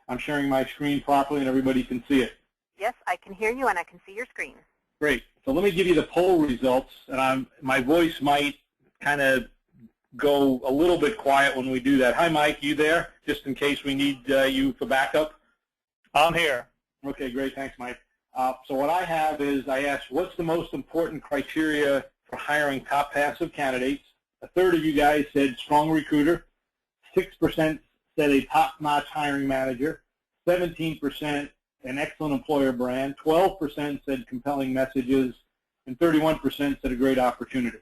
I'm sharing my screen properly and everybody can see it. Yes, I can hear you and I can see your screen. Great. So let me give you the poll results, and my voice might kind of go a little bit quiet when we do that. Hi, Mike, you there? Just in case we need you for backup. I'm here. Okay, great. Thanks, Mike. So what I have is I asked, what's the most important criteria for hiring top passive candidates? A third of you guys said strong recruiter. 6% said a top-notch hiring manager. 17% an excellent employer brand. 12% said compelling messages. And 31% said a great opportunity.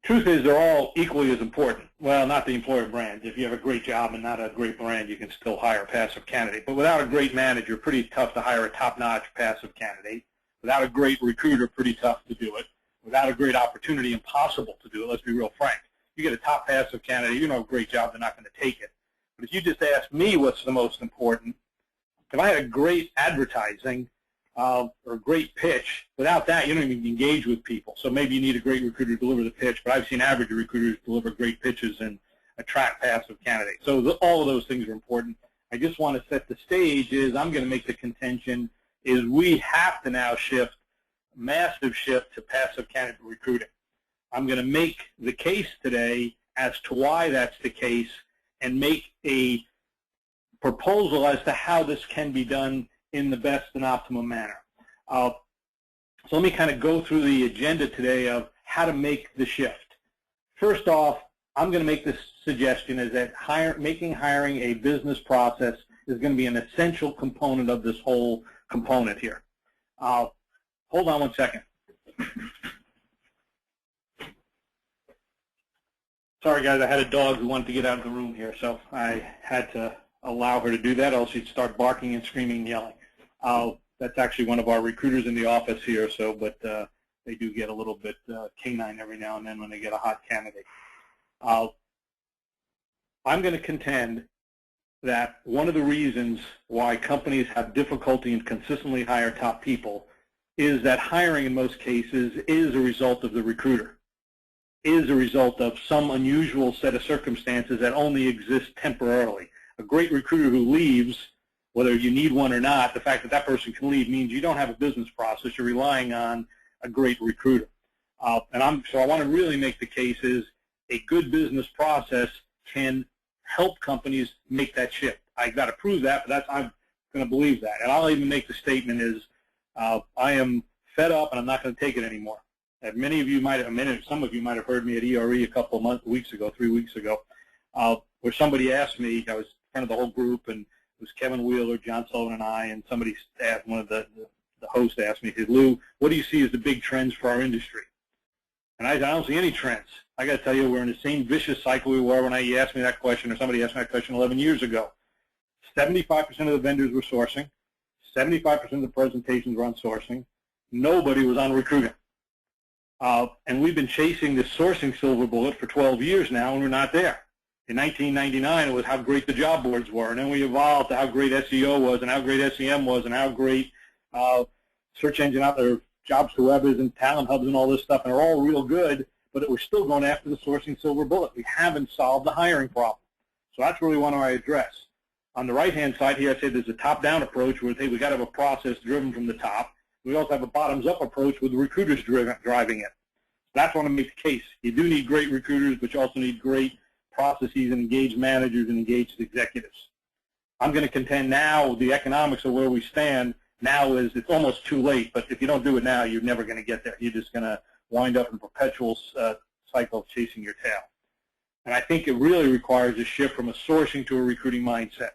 Truth is, they're all equally as important. Well, not the employer brand. If you have a great job and not a great brand, you can still hire a passive candidate. But without a great manager, pretty tough to hire a top-notch passive candidate. Without a great recruiter, pretty tough to do it. Without a great opportunity, impossible to do it. Let's be real frank. You get a top passive candidate, you know a great job, they're not going to take it. But if you just ask me what's the most important, if I had a great advertising or a great pitch, without that, you don't even engage with people. So maybe you need a great recruiter to deliver the pitch, but I've seen average recruiters deliver great pitches and attract passive candidates. So all of those things are important. I just want to set the stage is I'm going to make the contention is we have to now shift, massive shift to passive candidate recruiting. I'm going to make the case today as to why that's the case and make a proposal as to how this can be done in the best and optimum manner. So let me kind of go through the agenda today of how to make the shift. First off, I'm going to make this suggestion is that making hiring a business process is going to be an essential component of this whole component here. Hold on one second. Sorry, guys, I had a dog who wanted to get out of the room here, so I had to allow her to do that, else she'd start barking and screaming and yelling. That's actually one of our recruiters in the office here, so but they do get a little bit canine every now and then when they get a hot candidate. I'm going to contend that one of the reasons why companies have difficulty in consistently hire top people is that hiring in most cases is a result of the recruiter, is a result of some unusual set of circumstances that only exist temporarily. A great recruiter who leaves, whether you need one or not, the fact that that person can leave means you don't have a business process. You're relying on a great recruiter. So I want to really make the case is a good business process can help companies make that shift. I've got to prove that, but I'm going to believe that. And I'll even make the statement is I am fed up and I'm not going to take it anymore. And many of you might have, some of you might have heard me at ERE a couple of weeks ago, 3 weeks ago, where somebody asked me, I was in front of the whole group, and it was Kevin Wheeler, John Sullivan, and I, and somebody asked, one of the hosts asked me, he said, Lou, what do you see as the big trends for our industry? And I said, I don't see any trends. I got to tell you, we're in the same vicious cycle we were when you asked me that question, or somebody asked me that question 11 years ago. 75% of the vendors were sourcing. 75% of the presentations were on sourcing. Nobody was on recruiting. And we've been chasing this sourcing silver bullet for 12 years now, and we're not there. In 1999, it was how great the job boards were, and then we evolved to how great SEO was, and how great SEM was, and how great search engine out there, jobs to webbers and talent hubs and all this stuff, and they're all real good, but we're still going after the sourcing silver bullet. We haven't solved the hiring problem. So that's really what I address. On the right-hand side here, I said there's a top-down approach where we got to have a process driven from the top. We also have a bottoms-up approach with the recruiters driving it. That's what I make the case. You do need great recruiters, but you also need great processes and engaged managers and engaged executives. I'm going to contend now the economics of where we stand now is it's almost too late, but if you don't do it now, you're never going to get there. You're just going to wind up in a perpetual cycle of chasing your tail. And I think it really requires a shift from a sourcing to a recruiting mindset.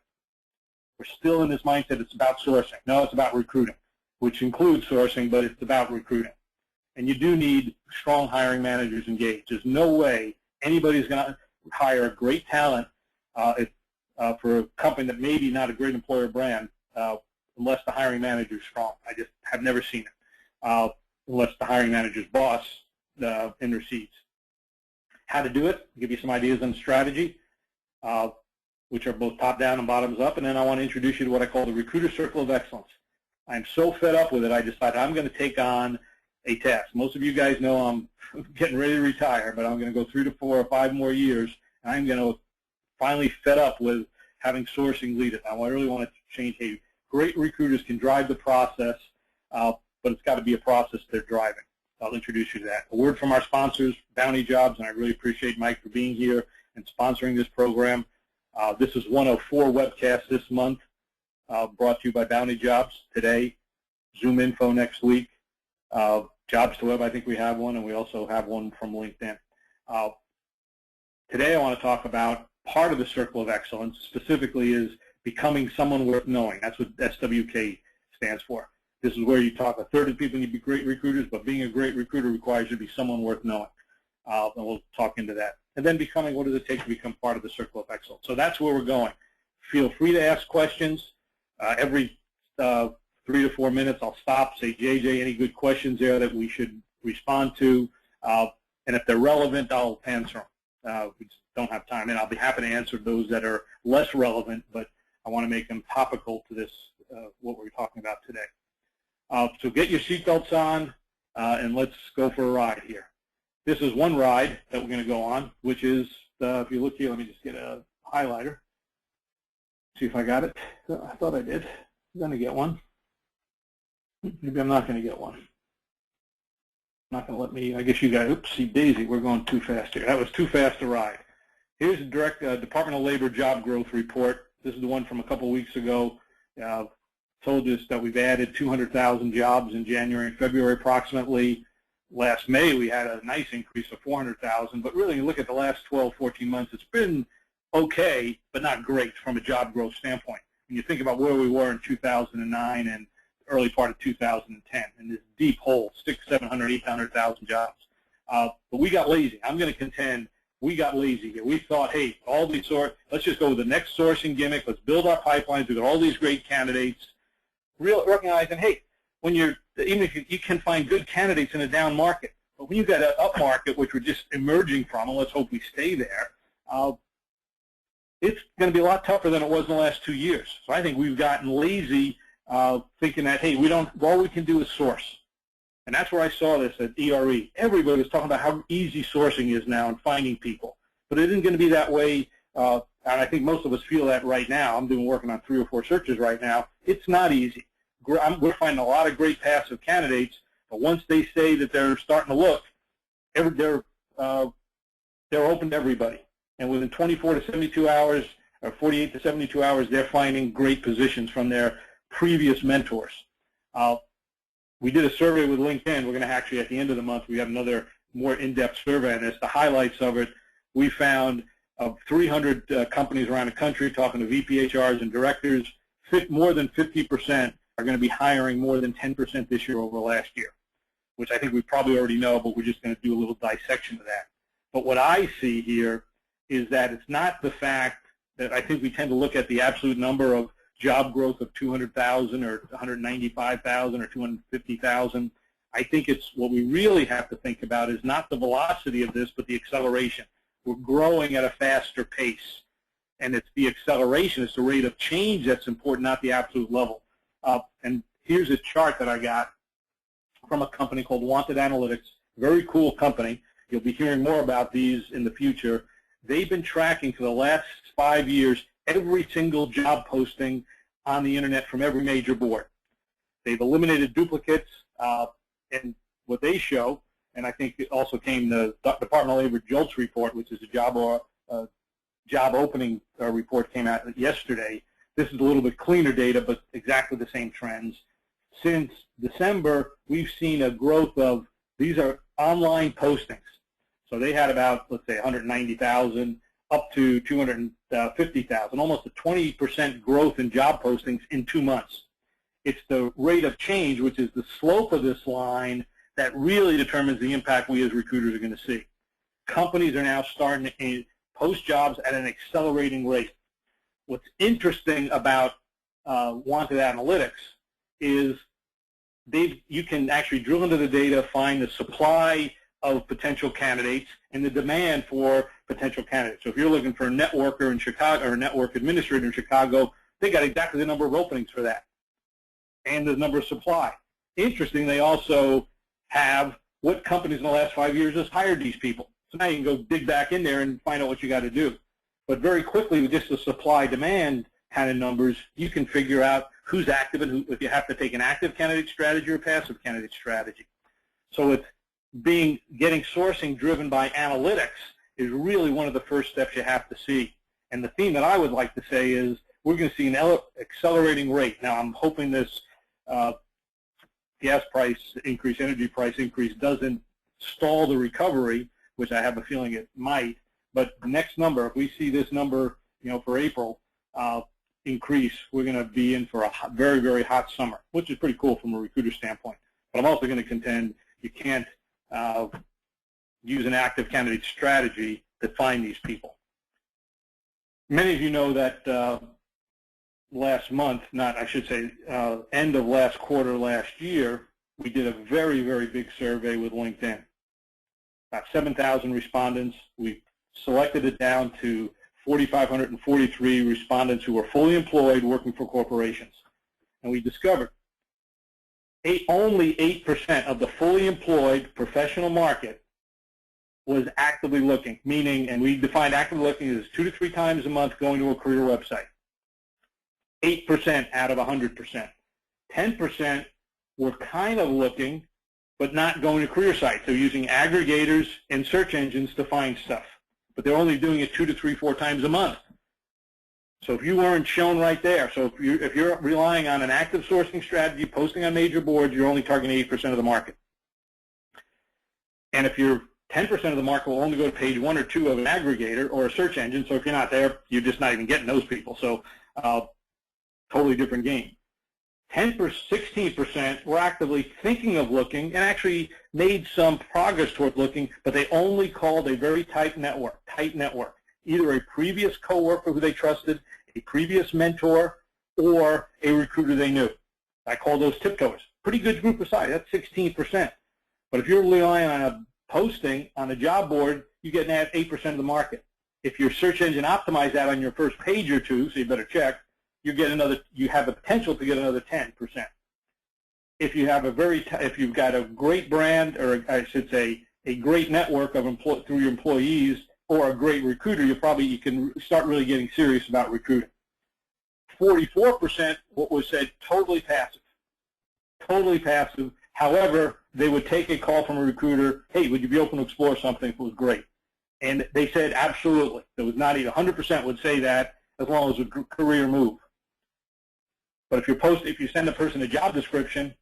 We're still in this mindset it's about sourcing. No, it's about recruiting, which includes sourcing, but it's about recruiting. And you do need strong hiring managers engaged. There's no way anybody's going to hire a great talent for a company that maybe not a great employer brand unless the hiring manager is strong. I just have never seen it unless the hiring manager's boss intercedes. How to do it, I'll give you some ideas on strategy, which are both top-down and bottoms-up, and then I want to introduce you to what I call the Recruiter Circle of Excellence. I'm so fed up with it, I decided I'm going to take on a task. Most of you guys know I'm getting ready to retire, but I'm going to go 3 to 4 or 5 more years, and I'm going to finally fed up with having sourcing lead it. Now, I really want to change, hey, great recruiters can drive the process, but it's got to be a process they're driving. I'll introduce you to that. A word from our sponsors, Bounty Jobs, and I really appreciate Mike for being here and sponsoring this program. This is one of 4 webcasts this month, brought to you by Bounty Jobs today, Zoom Info next week, Jobs to Web, I think we have one, and we also have one from LinkedIn. Today I want to talk about part of the Circle of Excellence, specifically is becoming someone worth knowing. That's what SWK stands for. This is where you talk, a third of people need to be great recruiters, but being a great recruiter requires you to be someone worth knowing. And we'll talk into that. And then becoming, what does it take to become part of the Circle of Excellence? So that's where we're going. Feel free to ask questions. Every 3 to 4 minutes, I'll stop, say, JJ, any good questions there that we should respond to? And if they're relevant, I'll answer them. We just don't have time, and I'll be happy to answer those that are less relevant, but I want to make them topical to this, what we're talking about today. So get your seatbelts on, and let's go for a ride here. This is one ride that we're going to go on, which is, if you look here, let me just get a highlighter. See if I got it. I thought I did. I'm going to get one. Maybe I'm not going to get one. Not going to let me, I guess you guys, oopsie daisy, we're going too fast here. That was too fast a ride. Here's the direct Department of Labor job growth report. This is the one from a couple weeks ago. Told us that we've added 200,000 jobs in January and February approximately. Last May we had a nice increase of 400,000, but really you look at the last 12, 14 months, it's been okay, but not great from a job growth standpoint. When you think about where we were in 2009 and early part of 2010, in this deep hole, 600,000, 700,000, 800,000 jobs. But we got lazy. I'm going to contend we got lazy here. We thought, hey, all these let's just go with the next sourcing gimmick. Let's build our pipelines. We've got all these great candidates. Recognizing, hey, when you're, even if you can find good candidates in a down market, but when you've got an up market, which we're just emerging from, and let's hope we stay there, it's going to be a lot tougher than it was in the last 2 years. So I think we've gotten lazy, thinking that, hey, all we can do is source. And that's where I saw this at ERE. Everybody was talking about how easy sourcing is now and finding people. But it isn't going to be that way, and I think most of us feel that right now. I'm working on 3 or 4 searches right now. It's not easy. We're finding a lot of great passive candidates, but once they say that they're starting to look, they're open to everybody. And within 24 to 72 hours, or 48 to 72 hours, they're finding great positions from their previous mentors. We did a survey with LinkedIn. We're going to actually, at the end of the month, we have another more in-depth survey on this. The highlights of it, we found of 300 companies around the country talking to VPHRs and directors, more than 50% are going to be hiring more than 10% this year over last year, which I think we probably already know, but we're just going to do a little dissection of that. But what I see here is that it's not the fact that I think we tend to look at the absolute number of job growth of 200,000 or 195,000 or 250,000. I think it's what we really have to think about is not the velocity of this, but the acceleration. We're growing at a faster pace, and it's the acceleration, it's the rate of change that's important, not the absolute level. And here's a chart that I got from a company called Wanted Analytics, very cool company. You'll be hearing more about these in the future. They've been tracking for the last 5 years every single job posting on the internet from every major board. They've eliminated duplicates, and what they show, and I think it also came the Department of Labor JOLTS report, which is a job opening report came out yesterday. This is a little bit cleaner data, but exactly the same trends. Since December, we've seen a growth of, these are online postings. So they had about, let's say, 190,000 up to 250,000, almost a 20% growth in job postings in 2 months. It's the rate of change, which is the slope of this line, that really determines the impact we as recruiters are going to see. Companies are now starting to post jobs at an accelerating rate. What's interesting about Wanted Analytics is you can actually drill into the data, find the supply of potential candidates and the demand for potential candidates. So if you're looking for a networker in Chicago or a network administrator in Chicago, they got exactly the number of openings for that and the number of supply. Interesting, they also have what companies in the last 5 years has hired these people. So now you can go dig back in there and find out what you got to do. But very quickly, with just the supply-demand kind of numbers, you can figure out who's active and who, if you have to take an active candidate strategy or a passive candidate strategy. So it's getting sourcing driven by analytics is really one of the first steps you have to see. And the theme that I would like to say is we're going to see an accelerating rate. Now, I'm hoping this gas price increase, energy price increase doesn't stall the recovery, which I have a feeling it might. But the next number, if we see this number, for April increase, we're going to be in for a very, very hot summer, which is pretty cool from a recruiter standpoint. But I'm also going to contend you can't use an active candidate strategy to find these people. Many of you know that last month, end of last quarter last year, we did a very, very big survey with LinkedIn. About 7,000 respondents. We selected it down to 4,543 respondents who were fully employed working for corporations. And we discovered only 8% of the fully employed professional market was actively looking, meaning, and we defined actively looking as 2 to 3 times a month going to a career website. 8% out of 100%. 10% were kind of looking, but not going to career sites. They're using aggregators and search engines to find stuff. But they're only doing it 2 to 3, 4 times a month. So if you weren't shown right there, so if you're relying on an active sourcing strategy, posting on major boards, you're only targeting 8% of the market. And if you're 10% of the market will only go to page 1 or 2 of an aggregator or a search engine. So if you're not there, you're just not even getting those people. So totally different game. 16% were actively thinking of looking and actually made some progress toward looking, but they only called a very tight network, either a previous coworker who they trusted, a previous mentor, or a recruiter they knew. I call those tiptoes. Pretty good group of size. That's 16%. But if you're relying on a posting on a job board, you get that 8% of the market. If your search engine optimized that on your first page or two, so you better check, you have the potential to get another 10%. If you have if you've got a great brand, or I should say a great network of through your employees, or a great recruiter, you can start really getting serious about recruiting. 44%, what was said, totally passive. Totally passive. However, they would take a call from a recruiter, hey, would you be open to explore something if it was great? And they said absolutely. There was not even 100% would say that as long as it was a career move. But if you send a person a job description,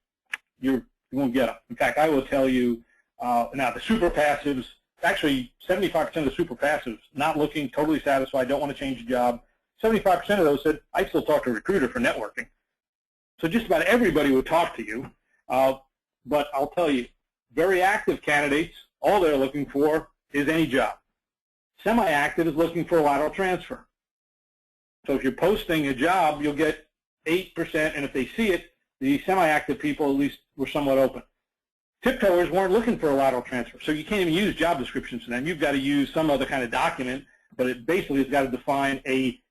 you won't get them. In fact, I will tell you, now the super passives, actually 75% of the super passives, not looking, totally satisfied, don't want to change the job, 75% of those said, I still talk to a recruiter for networking. So just about everybody would talk to you. But I'll tell you, very active candidates, all they're looking for is any job. Semi-active is looking for a lateral transfer. So if you're posting a job, you'll get 8%, and if they see it, the semi-active people at least were somewhat open. Tiptoers weren't looking for a lateral transfer, so you can't even use job descriptions for them. You've got to use some other kind of document, but it basically has got to define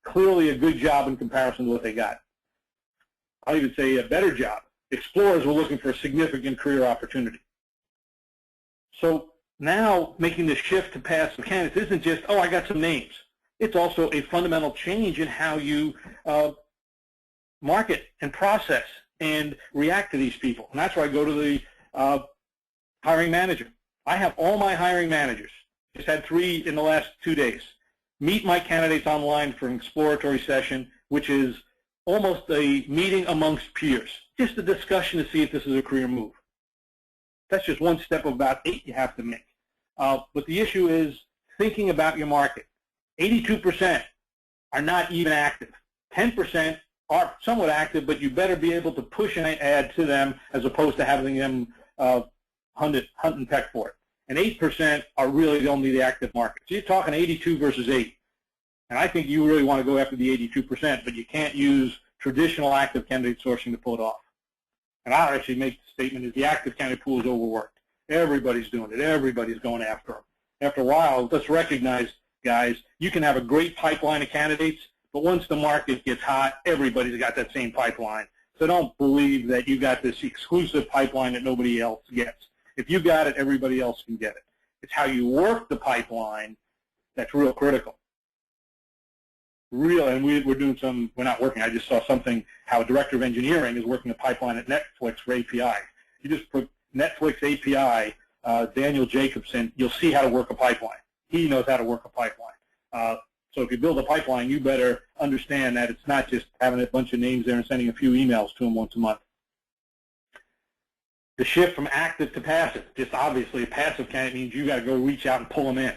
clearly a good job in comparison to what they got. I'll even say a better job. Explorers were looking for a significant career opportunity. So now making the shift to passive candidates isn't just, oh, I got some names. It's also a fundamental change in how you market and process and react to these people. And that's where I go to the hiring manager. I have all my hiring managers, just had 3 in the last 2 days, meet my candidates online for an exploratory session, which is almost a meeting amongst peers, just a discussion to see if this is a career move. That's just one step of about 8 you have to make. But the issue is thinking about your market. 82% are not even active. 10% are somewhat active, but you better be able to push an ad to them as opposed to having them hunt and peck for it. And 8% are really only the active market. So you're talking 82 versus 8. And I think you really want to go after the 82%, but you can't use traditional active candidate sourcing to pull it off. And I'll actually make the statement is the active candidate pool is overworked. Everybody's doing it. Everybody's going after them. After a while, let's recognize, guys, you can have a great pipeline of candidates, but once the market gets hot, everybody's got that same pipeline. So don't believe that you got this exclusive pipeline that nobody else gets. If you got it, everybody else can get it. It's how you work the pipeline that's real critical. real, and we're doing some, we're not working, I just saw something, how a director of engineering is working a pipeline at Netflix for API. You just put Netflix API, Daniel Jacobson, you'll see how to work a pipeline. He knows how to work a pipeline. So if you build a pipeline, you better understand that it's not just having a bunch of names there and sending a few emails to them once a month. The shift from active to passive, just obviously a passive candidate means you got to go reach out and pull them in.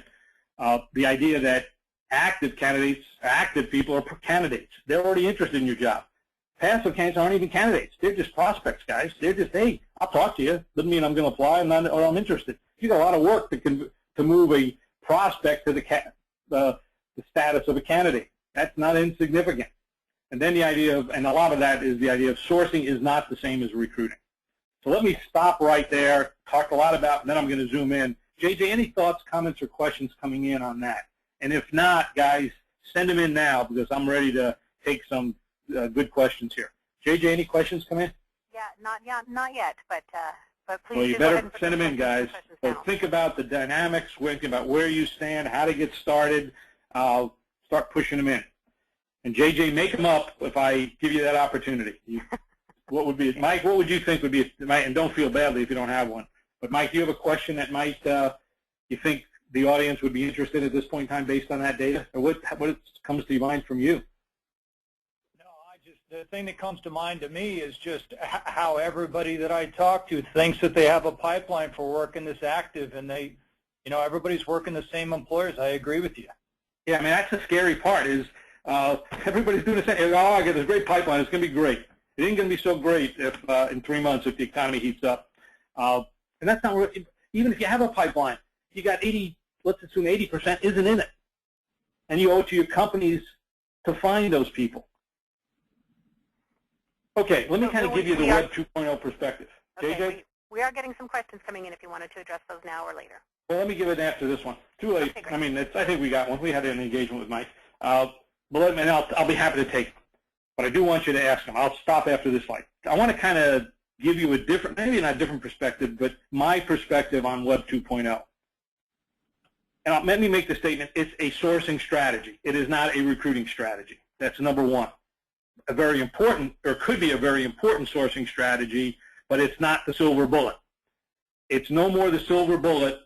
The idea that active candidates, active people are candidates. They're already interested in your job. Passive candidates aren't even candidates. They're just prospects, guys. They're just, hey, I'll talk to you. Doesn't mean I'm going to apply or I'm interested. You got a lot of work to move a prospect to the status of a candidate. That's not insignificant. And then the idea of, and a lot of that is the idea of sourcing is not the same as recruiting. So let me stop right there, talk a lot about, and then I'm going to zoom in. JJ, any thoughts, comments, or questions coming in on that? And if not, guys, send them in now because I'm ready to take some good questions here. JJ, any questions come in? Yeah, not yet, but please. Well, you better send them in, guys. So think about the dynamics, think about where you stand, how to get started. Start pushing them in. And JJ, make them up if I give you that opportunity. What would be, Mike, what would you think would be, and don't feel badly if you don't have one, but Mike, do you have a question that might, you think the audience would be interested at this point in time based on that data? Or what comes to your mind from you? No, the thing that comes to mind to me is just how everybody that I talk to thinks that they have a pipeline for working this active, and they, everybody's working the same employers. I agree with you. Yeah, I mean, that's the scary part is everybody's doing the same. Oh, I got this great pipeline. It's going to be great. It ain't going to be so great if in 3 months if the economy heats up. And that's not really, even if you have a pipeline, you got 80, let's assume 80% isn't in it. And you owe it to your companies to find those people. Okay, let me kind of give you the Web 2.0 perspective. Okay, JJ? we are getting some questions coming in if you wanted to address those now or later. Well, let me give it after this one. Too late. Okay, I mean, I think we got one. We had an engagement with Mike. But I'll be happy to take them. But I do want you to ask them. I'll stop after this slide. I want to kind of give you a different, maybe not a different perspective, but my perspective on Web 2.0. And let me make the statement, it's a sourcing strategy. It is not a recruiting strategy. That's number one. A very important, or could be a very important sourcing strategy, but it's not the silver bullet. It's no more the silver bullet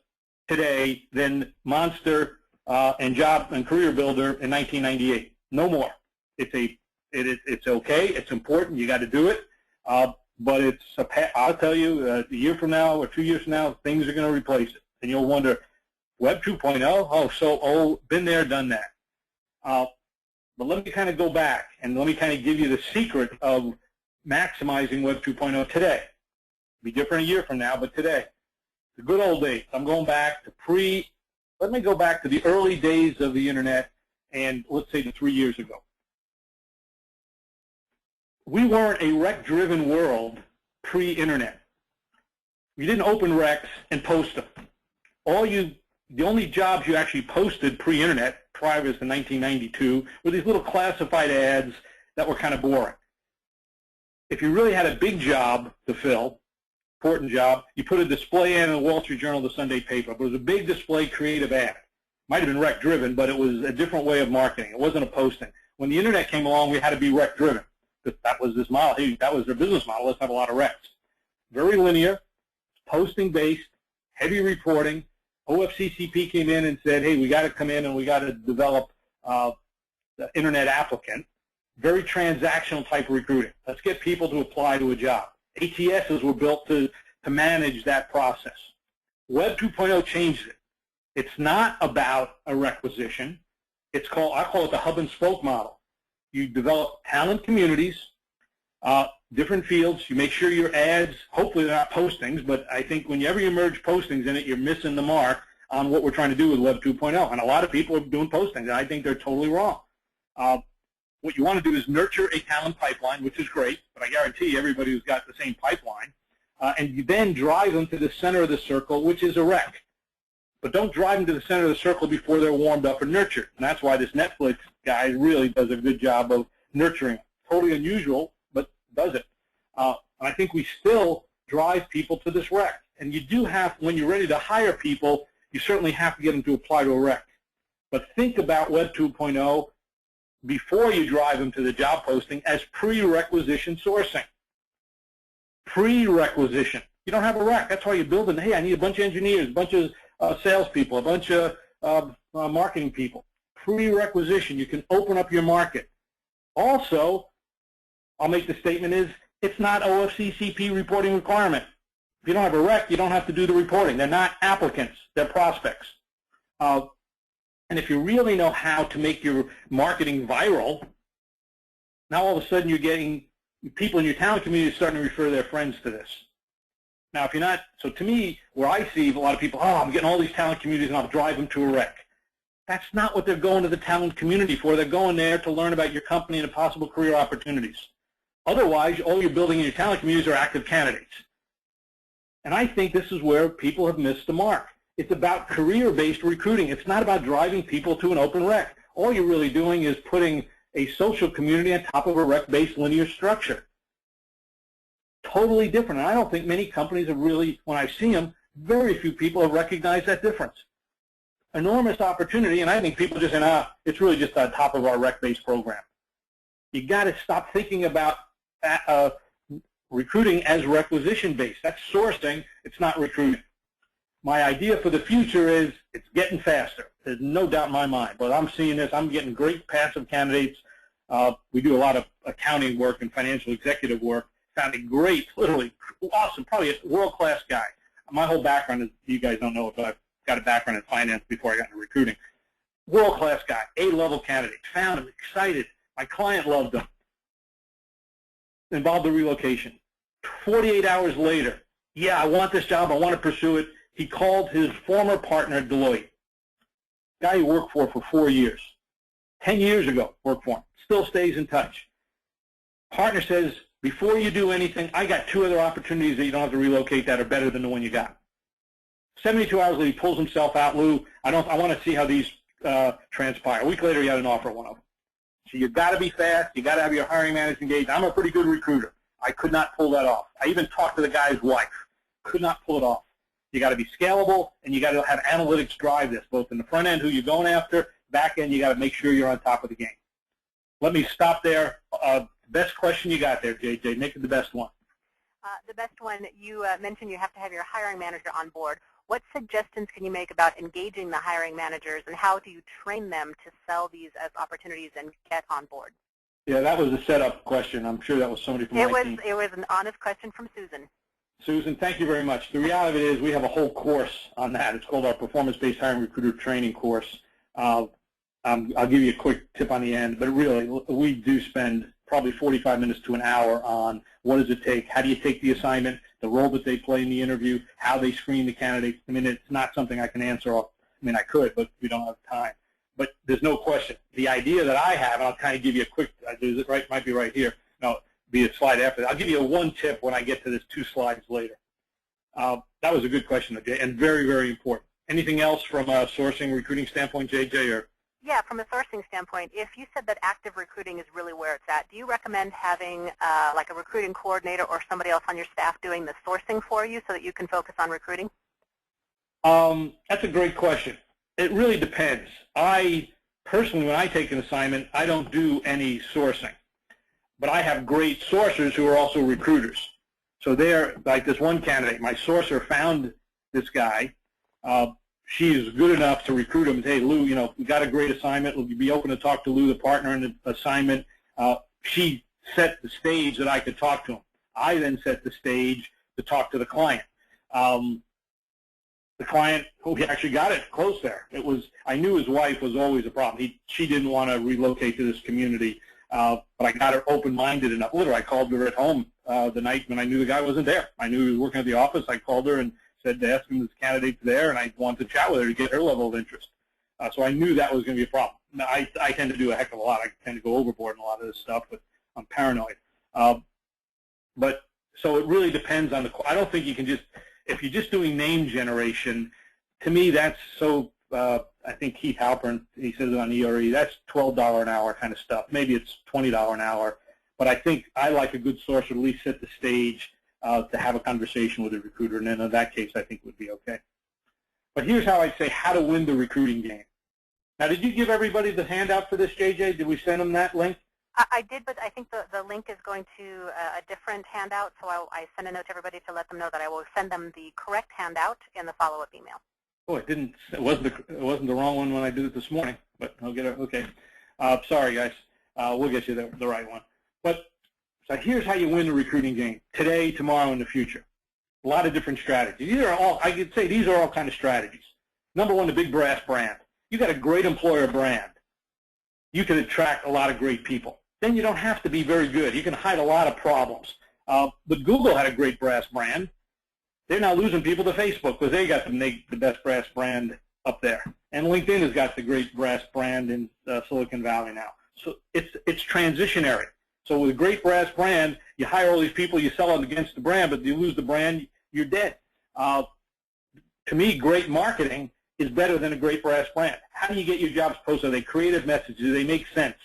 today than Monster and Job and Career Builder in 1998. No more. It's okay. It's important. You got to do it. But I'll tell you, a year from now or 2 years from now, things are going to replace it. And you'll wonder, Web 2.0? Been there, done that. But let me kind of go back and let me kind of give you the secret of maximizing Web 2.0 today. It'll be different a year from now, but today. The good old days. I'm going back to let me go back to the early days of the Internet and let's say to 3 years ago. We weren't a rec-driven world pre-Internet. You didn't open recs and post them. The only jobs you actually posted pre-Internet, prior to 1992, were these little classified ads that were kind of boring. If you really had a big job to fill, important job, you put a display ad in the Wall Street Journal, the Sunday paper. It was a big display creative ad. Might have been rec-driven, but it was a different way of marketing. It wasn't a posting. When the Internet came along, we had to be rec-driven. That was this model. Hey, that was their business model. Let's have a lot of recs. Very linear, posting-based, heavy reporting. OFCCP came in and said, hey, we got to come in and we got to develop the Internet applicant. Very transactional type of recruiting. Let's get people to apply to a job. ATSs were built to manage that process. Web 2.0 changed it. It's not about a requisition. I call it the hub and spoke model. You develop talent communities, different fields. You make sure your ads, hopefully they're not postings, but I think whenever you merge postings in it, you're missing the mark on what we're trying to do with Web 2.0. And a lot of people are doing postings, and I think they're totally wrong. What you want to do is nurture a talent pipeline, which is great, but I guarantee everybody who's got the same pipeline, and you then drive them to the center of the circle, which is a rec. But don't drive them to the center of the circle before they're warmed up or nurtured. And that's why this Netflix guy really does a good job of nurturing them. Totally unusual, but does it. And I think we still drive people to this rec. And you do have, when you're ready to hire people, you certainly have to get them to apply to a rec. But think about Web 2.0 before you drive them to the job posting as pre-requisition sourcing. Pre-requisition. You don't have a rec. That's why you're building, hey, I need a bunch of engineers, a bunch of salespeople, a bunch of marketing people. Pre-requisition. You can open up your market. Also, I'll make the statement is, it's not OFCCP reporting requirement. If you don't have a rec, you don't have to do the reporting. They're not applicants. They're prospects. And if you really know how to make your marketing viral, now all of a sudden you're getting people in your talent community starting to refer their friends to this. Now, if you're not, so to me, where I see a lot of people, oh, I'm getting all these talent communities and I'll drive them to a rec. That's not what they're going to the talent community for. They're going there to learn about your company and possible career opportunities. Otherwise, all you're building in your talent communities are active candidates. And I think this is where people have missed the mark. It's about career-based recruiting. It's not about driving people to an open rec. All you're really doing is putting a social community on top of a rec-based linear structure. Totally different. And I don't think many companies have really, when I see them, very few people have recognized that difference. Enormous opportunity, and I think people just say, it's really just on top of our rec-based program. You got to stop thinking about recruiting as requisition-based. That's sourcing. It's not recruiting. My idea for the future is it's getting faster. There's no doubt in my mind. But I'm seeing this. I'm getting great passive candidates. We do a lot of accounting work and financial executive work. Found a great, literally awesome, probably a world-class guy. My whole background is, you guys don't know, but I've got a background in finance before I got into recruiting. World-class guy, A-level candidate. Found him, excited. My client loved him. Involved the relocation. 48 hours later, yeah, I want this job. I want to pursue it. He called his former partner at Deloitte, guy he worked for 4 years. 10 years ago, worked for him. Still stays in touch. Partner says, before you do anything, I got 2 other opportunities that you don't have to relocate that are better than the one you got. 72 hours later, he pulls himself out. Lou, I want to see how these transpire. A week later, he had an offer at one of them. So you've got to be fast. You've got to have your hiring manager engaged. I'm a pretty good recruiter. I could not pull that off. I even talked to the guy's wife. Could not pull it off. You got to be scalable, and you got to have analytics drive this, both in the front end, who you're going after, back end, you got to make sure you're on top of the game. Let me stop there. Best question you got there, JJ. Make it the best one. The best one, you mentioned you have to have your hiring manager on board. What suggestions can you make about engaging the hiring managers, and how do you train them to sell these as opportunities and get on board? Yeah, that was a setup question. I'm sure that was somebody from my team. It was an honest question from Susan. Susan, thank you very much. The reality is we have a whole course on that. It's called our Performance-Based Hiring Recruiter Training Course. I'll give you a quick tip on the end, but really we do spend probably 45 minutes to an hour on what does it take, how do you take the assignment, the role that they play in the interview, how they screen the candidates. I mean, it's not something I can answer. I mean, I could, but we don't have time. But there's no question. The idea that I have, and I'll kind of give you a quick, is it right? Might be right here. No, be a slide after that. I'll give you one tip when I get to this 2 slides later. That was a good question, Jay, and very, very important. Anything else from a sourcing recruiting standpoint, JJ? Or? Yeah, from a sourcing standpoint, if you said that active recruiting is really where it's at, do you recommend having like a recruiting coordinator or somebody else on your staff doing the sourcing for you so that you can focus on recruiting? That's a great question. It really depends. I personally, when I take an assignment, I don't do any sourcing. But I have great sourcers who are also recruiters. So they're, like this one candidate, my sourcer found this guy. She's good enough to recruit him and say, hey, Lou, you know, we got a great assignment. Will you be open to talk to Lou, the partner in the assignment? She set the stage that I could talk to him. I then set the stage to talk to the client. The client, we actually got it close there. It was, I knew his wife was always a problem. She didn't want to relocate to this community, but I got her open-minded enough. Literally, I called her at home the night when I knew the guy wasn't there. I knew he was working at the office. I called her and said to ask him this candidate's there, and I wanted to chat with her to get her level of interest. So I knew that was going to be a problem. Now, I tend to do a heck of a lot. I tend to go overboard in a lot of this stuff, but I'm paranoid. But so it really depends on the. I don't think you can just, if you're just doing name generation, to me that's so. I think Keith Halpern, he says it on ERE. That's $12 an hour kind of stuff. Maybe it's $20 an hour, but I think I like a good source to at least set the stage to have a conversation with a recruiter, and then in that case, I think would be okay. But here's how I'd say how to win the recruiting game. Now, did you give everybody the handout for this, JJ? Did we send them that link? I did, but I think the link is going to a different handout, so I sent a note to everybody to let them know that I will send them the correct handout in the follow-up email. Oh, it wasn't the wrong one when I did it this morning, but I'll get it. Okay. Sorry, guys. We'll get you the right one. But so here's how you win the recruiting game today, tomorrow, and the future. A lot of different strategies. These are all, I could say, these are all kind of strategies. Number one, the big brass brand. You got a great employer brand. You can attract a lot of great people. Then you don't have to be very good. You can hide a lot of problems. But Google had a great brass brand. They're now losing people to Facebook because they got the best brass brand up there. And LinkedIn has got the great brass brand in Silicon Valley now. So it's transitionary. So with a great brass brand, you hire all these people, you sell them against the brand, but you lose the brand, you're dead. To me, great marketing is better than a great brass brand. How do you get your jobs posted? Are they creative messages? Do they make sense?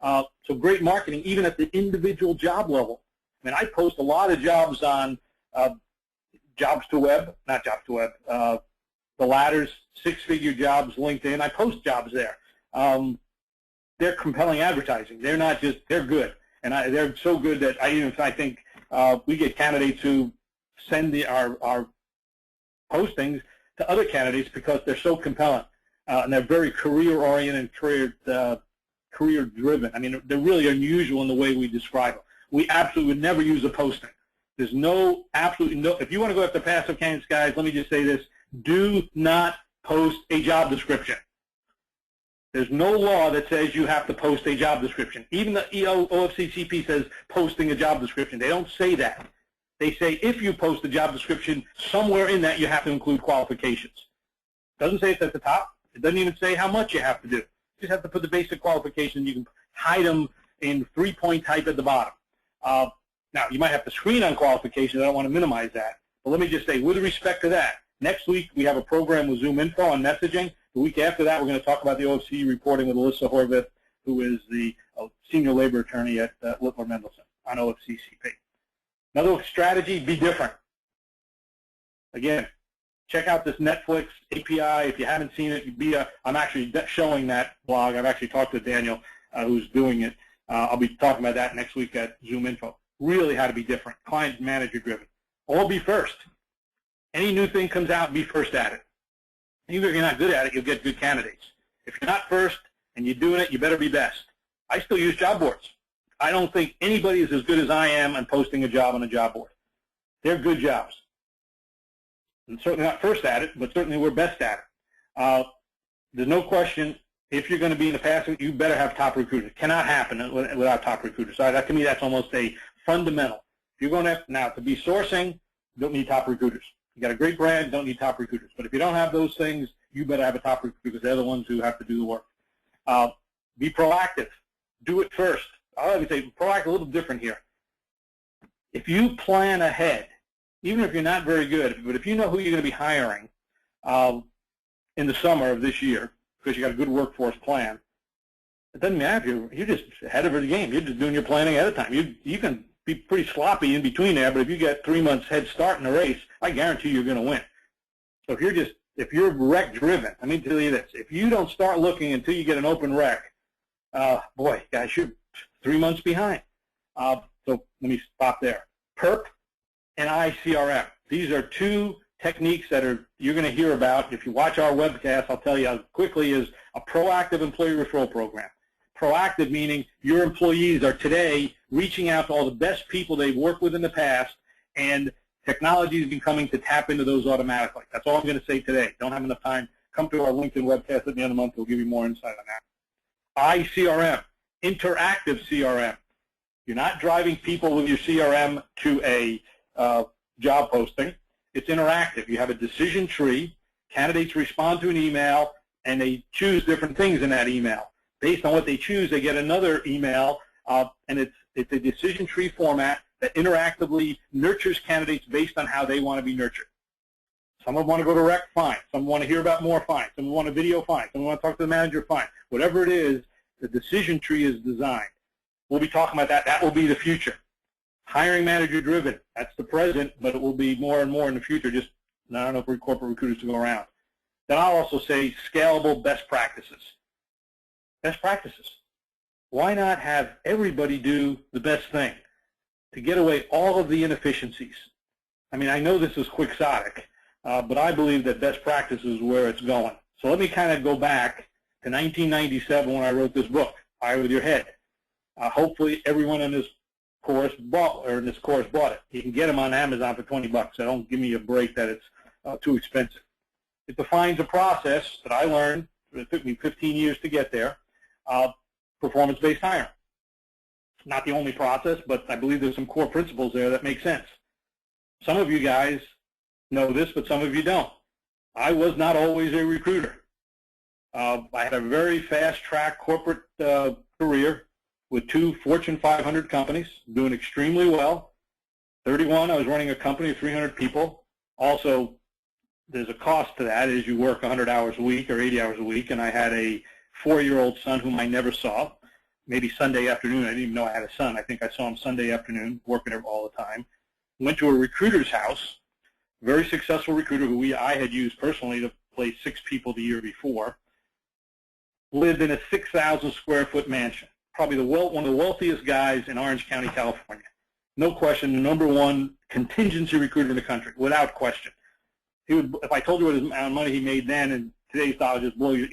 So great marketing, even at the individual job level. I mean, I post a lot of jobs on Jobs to Web, not Jobs to Web, the Ladders, six-figure jobs, LinkedIn. I post jobs there. They're compelling advertising. They're not just, they're good. And they're so good that I think we get candidates who send our postings to other candidates because they're so compelling. And they're very career-oriented, career-driven. I mean, they're really unusual in the way we describe them. We absolutely would never use a posting. There's absolutely no, if you want to go after passive candidates, guys, let me just say this. Do not post a job description. There's no law that says you have to post a job description. Even the OFCCP says posting a job description. They don't say that. They say if you post a job description, somewhere in that you have to include qualifications. It doesn't say it's at the top. It doesn't even say how much you have to do. You just have to put the basic qualifications. You can hide them in three-point type at the bottom. Now, you might have to screen on qualifications. I don't want to minimize that. But let me just say, with respect to that, next week we have a program with Zoom Info on messaging. The week after that, we're going to talk about the OFC reporting with Alyssa Horvath, who is the senior labor attorney at Littler Mendelson on OFCCP. Another strategy, be different. Again, check out this Netflix API. If you haven't seen it, I'm actually showing that blog. I've actually talked to Daniel, who's doing it. I'll be talking about that next week at Zoom Info. Really how to be different, client manager driven. All be first. Any new thing comes out, be first at it. Even if you're not good at it, you'll get good candidates. If you're not first and you're doing it, you better be best. I still use job boards. I don't think anybody is as good as I am on posting a job on a job board. They're good jobs. And certainly not first at it, but certainly we're best at it. There's no question, if you're going to be in the passive, you better have top recruiters. It cannot happen without top recruiters. So that, to me, that's almost a fundamental. If you're going to, now, to be sourcing, you don't need top recruiters. You got a great brand, don't need top recruiters. But if you don't have those things, you better have a top recruiter because they're the ones who have to do the work. Be proactive. Do it first. I would say proactive a little different here. If you plan ahead, even if you're not very good, but if you know who you're going to be hiring in the summer of this year, because you got a good workforce plan, it doesn't matter. You're just ahead of the game. You're just doing your planning ahead of time. You can be pretty sloppy in between there, but if you get 3 months head start in the race, I guarantee you're going to win. So if you're rec driven, let me tell you this: if you don't start looking until you get an open rec, boy, guys, you're 3 months behind. So let me stop there. PERP and ICRM. These are two techniques that you're going to hear about. If you watch our webcast, I'll tell you how quickly is a proactive employee referral program. Proactive meaning your employees are today reaching out to all the best people they've worked with in the past, and technology is becoming to tap into those automatically. That's all I'm going to say today. Don't have enough time. Come to our LinkedIn webcast at the end of the month. We'll give you more insight on that. ICRM, interactive CRM. You're not driving people with your CRM to a job posting. It's interactive. You have a decision tree. Candidates respond to an email, and they choose different things in that email. Based on what they choose, they get another email, and it's a decision tree format that interactively nurtures candidates based on how they want to be nurtured. Some of them want to go to rec, fine. Some want to hear about more, fine. Some want a video, fine. Some want to talk to the manager, fine. Whatever it is, the decision tree is designed. We'll be talking about that. That will be the future. Hiring manager driven, that's the present, but it will be more and more in the future, just not enough corporate recruiters to go around. Then I'll also say scalable best practices. best practices. Why not have everybody do the best thing to get away all of the inefficiencies? I mean, I know this is quixotic, but I believe that best practice is where it's going. So let me kind of go back to 1997 when I wrote this book, Hire with Your Head. Hopefully everyone in this course bought it. You can get them on Amazon for 20 bucks. So don't give me a break that it's too expensive. It defines a process that I learned. It took me 15 years to get there. Performance-based hiring. Not the only process, but I believe there's some core principles there that make sense. Some of you guys know this, but some of you don't. I was not always a recruiter. I had a very fast-track corporate career with 2 Fortune 500 companies, doing extremely well. 31, I was running a company of 300 people. Also, there's a cost to that as you work 100 hours a week or 80 hours a week, and I had a 4-year-old son whom I never saw. Maybe Sunday afternoon. I didn't even know I had a son. I think I saw him Sunday afternoon, working all the time. Went to a recruiter's house, very successful recruiter who I had used personally to place 6 people the year before. Lived in a 6,000 square foot mansion. Probably one of the wealthiest guys in Orange County, California. No question, the #1 contingency recruiter in the country, without question. He would, if I told you what his amount of money he made then, and today's dollar just blow you.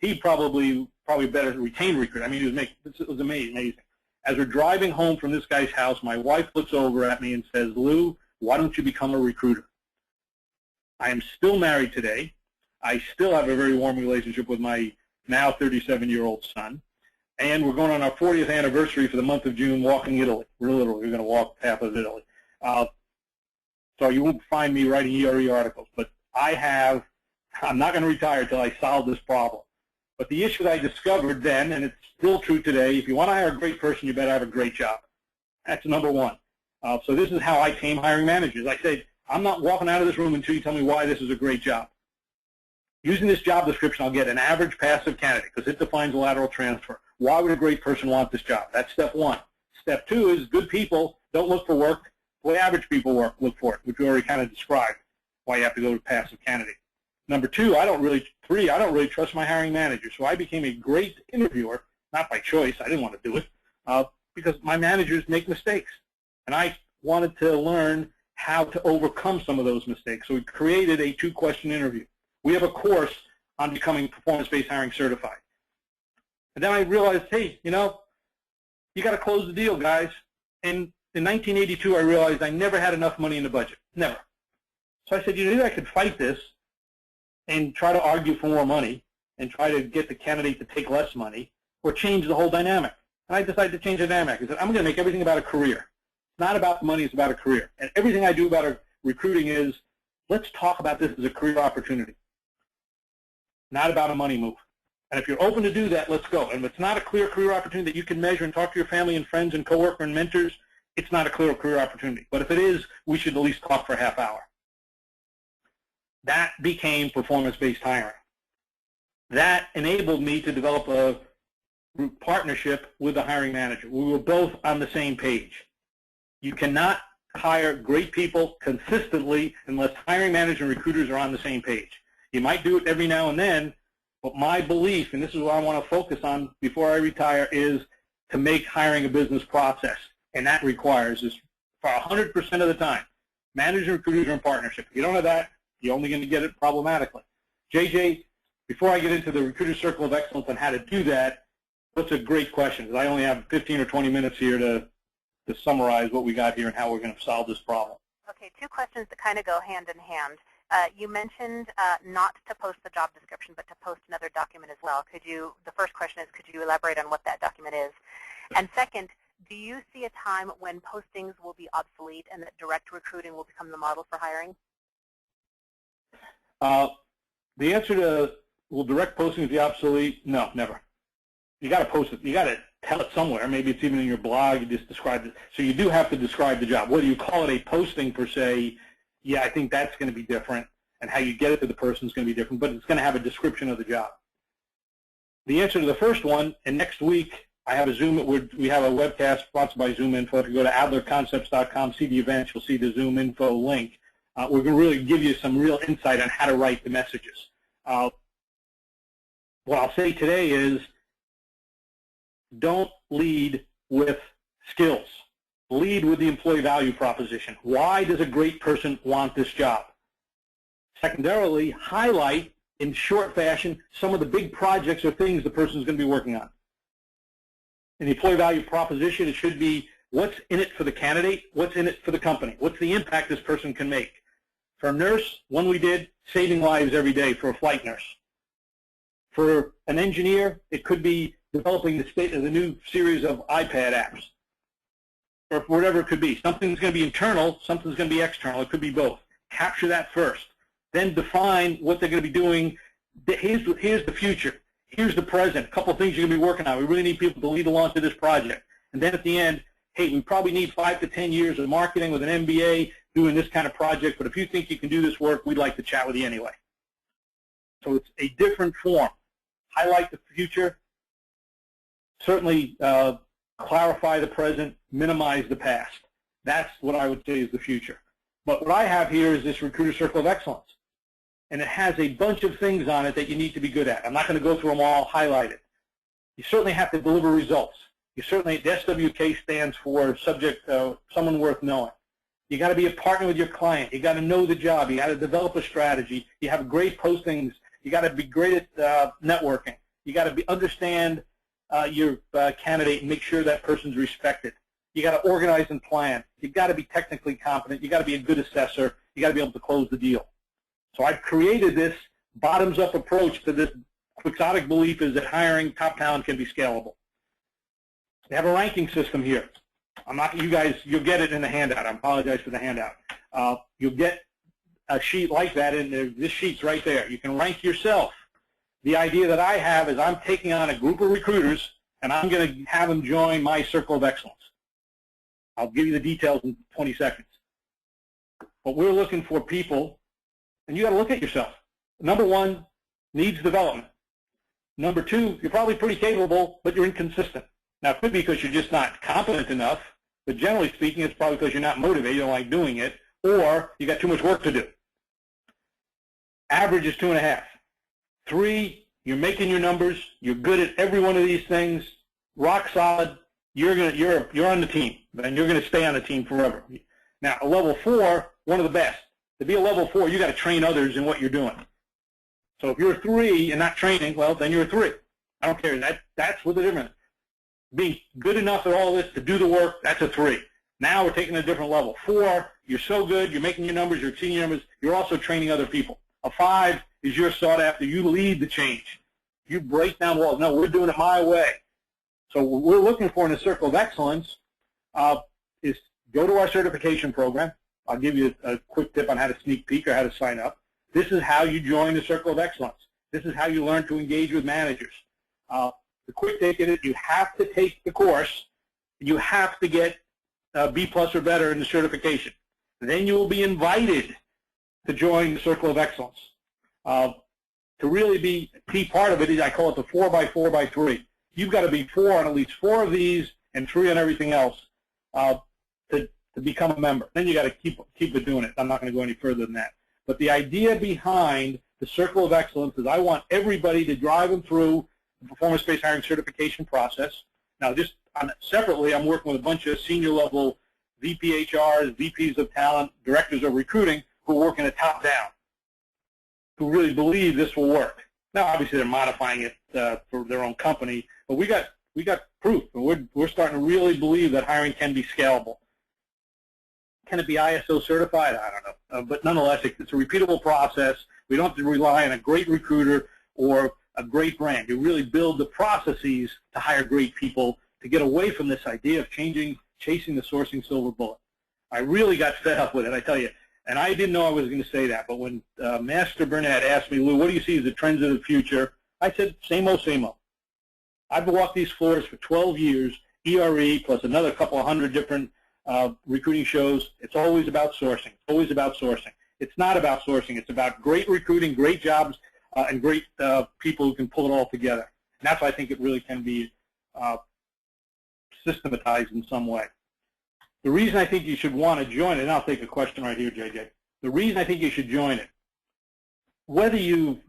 He probably better retained recruiter. I mean, it was amazing. As we're driving home from this guy's house, my wife looks over at me and says, "Lou, why don't you become a recruiter?" I am still married today. I still have a very warm relationship with my now 37-year-old son. And we're going on our 40th anniversary for the month of June, walking Italy. We're going to walk half of Italy. So you won't find me writing ERE articles. But I'm not going to retire until I solve this problem. But the issue that I discovered then, and it's still true today, if you want to hire a great person, you better have a great job. That's #1. So this is how I tame hiring managers. I said, I'm not walking out of this room until you tell me why this is a great job. Using this job description, I'll get an average passive candidate because it defines a lateral transfer. Why would a great person want this job? That's step 1. Step 2 is good people don't look for work the way average people look for it, which we already kind of described why you have to go to passive candidate. Number 2, I don't really trust my hiring manager. So I became a great interviewer, not by choice. I didn't want to do it because my managers make mistakes. And I wanted to learn how to overcome some of those mistakes. So we created a 2-question interview. We have a course on becoming performance-based hiring certified. And then I realized, hey, you got to close the deal, guys. And in 1982, I realized I never had enough money in the budget. Never. So I said, maybe I could fight this and try to argue for more money and try to get the candidate to take less money or change the whole dynamic. And I decided to change the dynamic. I said, I'm going to make everything about a career. It's not about the money, it's about a career. And everything I do about recruiting is, let's talk about this as a career opportunity, not about a money move. And if you're open to do that, let's go. And if it's not a clear career opportunity that you can measure and talk to your family and friends and coworker and mentors, it's not a clear career opportunity. But if it is, we should at least talk for a half hour. That became performance-based hiring. That enabled me to develop a partnership with the hiring manager. We were both on the same page. You cannot hire great people consistently unless hiring managers and recruiters are on the same page. You might do it every now and then, but my belief, and this is what I want to focus on before I retire, is to make hiring a business process. And that requires, is for 100% of the time, managers and recruiters are in partnership. If you don't have that, you're only going to get it problematically. JJ, before I get into the Recruiter Circle of Excellence on how to do that, that's a great question, because I only have 15 or 20 minutes here to summarize what we got here and how we're going to solve this problem. Okay, 2 questions that kind of go hand in hand. You mentioned not to post the job description, but to post another document as well. The first question is, could you elaborate on what that document is? And second, do you see a time when postings will be obsolete and that direct recruiting will become the model for hiring? The answer to, will direct postings be obsolete? No, never. You got to post it. You got to tell it somewhere. Maybe it's even in your blog. You just describe it. So you do have to describe the job. Whether you call it a posting per se, yeah, I think that's going to be different, and how you get it to the person is going to be different, but it's going to have a description of the job. The answer to the first one, and next week I have we have a webcast sponsored by Zoom Info. If you go to adlerconcepts.com, see the events, you'll see the Zoom Info link. We're going to really give you some real insight on how to write the messages. What I'll say today is, don't lead with skills. Lead with the employee value proposition. Why does a great person want this job? Secondarily, highlight in short fashion some of the big projects or things the person is going to be working on. In the employee value proposition, it should be what's in it for the candidate, what's in it for the company, what's the impact this person can make. For a nurse, one we did, saving lives every day for a flight nurse. For an engineer, it could be developing the new series of iPad apps, or whatever it could be. Something's going to be internal, something's going to be external. It could be both. Capture that first. Then define what they're going to be doing. Here's the future. Here's the present. A couple of things you're going to be working on. We really need people to lead the launch of this project. And then at the end, hey, we probably need 5 to 10 years of marketing with an MBA doing this kind of project, but if you think you can do this work, we'd like to chat with you anyway. So it's a different form. Highlight the future. Certainly clarify the present, minimize the past. That's what I would say is the future. But what I have here is this Recruiter Circle of Excellence. And it has a bunch of things on it that you need to be good at. I'm not going to go through them all, highlight it. You certainly have to deliver results. You certainly, the SWK stands for subject, someone worth knowing. You got to be a partner with your client. You got to know the job. You got to develop a strategy. You have great postings. You got to be great at networking. You got to understand your candidate and make sure that person's respected. You got to organize and plan. You got to be technically competent. You got to be a good assessor. You got to be able to close the deal. So I've created this bottoms-up approach to this quixotic belief is that hiring top talent can be scalable. They have a ranking system here. I'm not, you guys, you'll get it in the handout. I apologize for the handout. You'll get a sheet like that in there. This sheet's right there. You can rank yourself. The idea that I have is I'm taking on a group of recruiters, and I'm going to have them join my circle of excellence. I'll give you the details in 20 seconds. But we're looking for people, and you got to look at yourself. Number one, needs development. Number two, you're probably pretty capable, but you're inconsistent. Now, it could be because you're just not competent enough, but generally speaking, it's probably because you're not motivated, you don't like doing it, or you got too much work to do. Average is 2.5. 3, you're making your numbers, you're good at every one of these things, rock solid, you're on the team, and you're going to stay on the team forever. Now, a level 4, one of the best. To be a level 4, you got to train others in what you're doing. So if you're a 3 and not training, well, then you're a 3. I don't care. That's what the difference. Being good enough at all this to do the work, that's a 3. Now we're taking a different level. 4, you're so good, you're making your numbers, you're exceeding your numbers, you're also training other people. A 5 is you're sought after, you lead the change. You break down walls. No, we're doing it my way. So what we're looking for in a circle of excellence is go to our certification program. I'll give you a quick tip on how to sneak peek or how to sign up. This is how you join the circle of excellence. This is how you learn to engage with managers. The quick take is you have to take the course. You have to get B+ or better in the certification. Then you will be invited to join the circle of excellence. To really be a key part of it is I call it the 4x4x3. You've got to be 4 on at least 4 of these and 3 on everything else to become a member. Then you got to keep it doing it. I'm not going to go any further than that. But the idea behind the circle of excellence is I want everybody to drive them through the performance-based hiring certification process. Now, just separately, I'm working with a bunch of senior-level VPHRs, VPs of talent, directors of recruiting who are working it top-down, who really believe this will work. Now, obviously, they're modifying it for their own company, but we got proof. We're starting to really believe that hiring can be scalable. Can it be ISO certified? I don't know. But nonetheless, it's a repeatable process. We don't have to rely on a great recruiter or a great brand. You really build the processes to hire great people to get away from this idea of chasing the sourcing silver bullet. I really got fed up with it, I tell you. And I didn't know I was going to say that, but when Master Burnett asked me, Lou, what do you see as the trends of the future? I said, same old, same old. I've walked these floors for 12 years, ERE plus another couple of hundred different recruiting shows. It's always about sourcing. It's always about sourcing. It's not about sourcing. It's about great recruiting, great jobs, and great people who can pull it all together. And that's why I think it really can be systematized in some way. The reason I think you should want to join it, and I'll take a question right here, JJ. The reason I think you should join it, whether you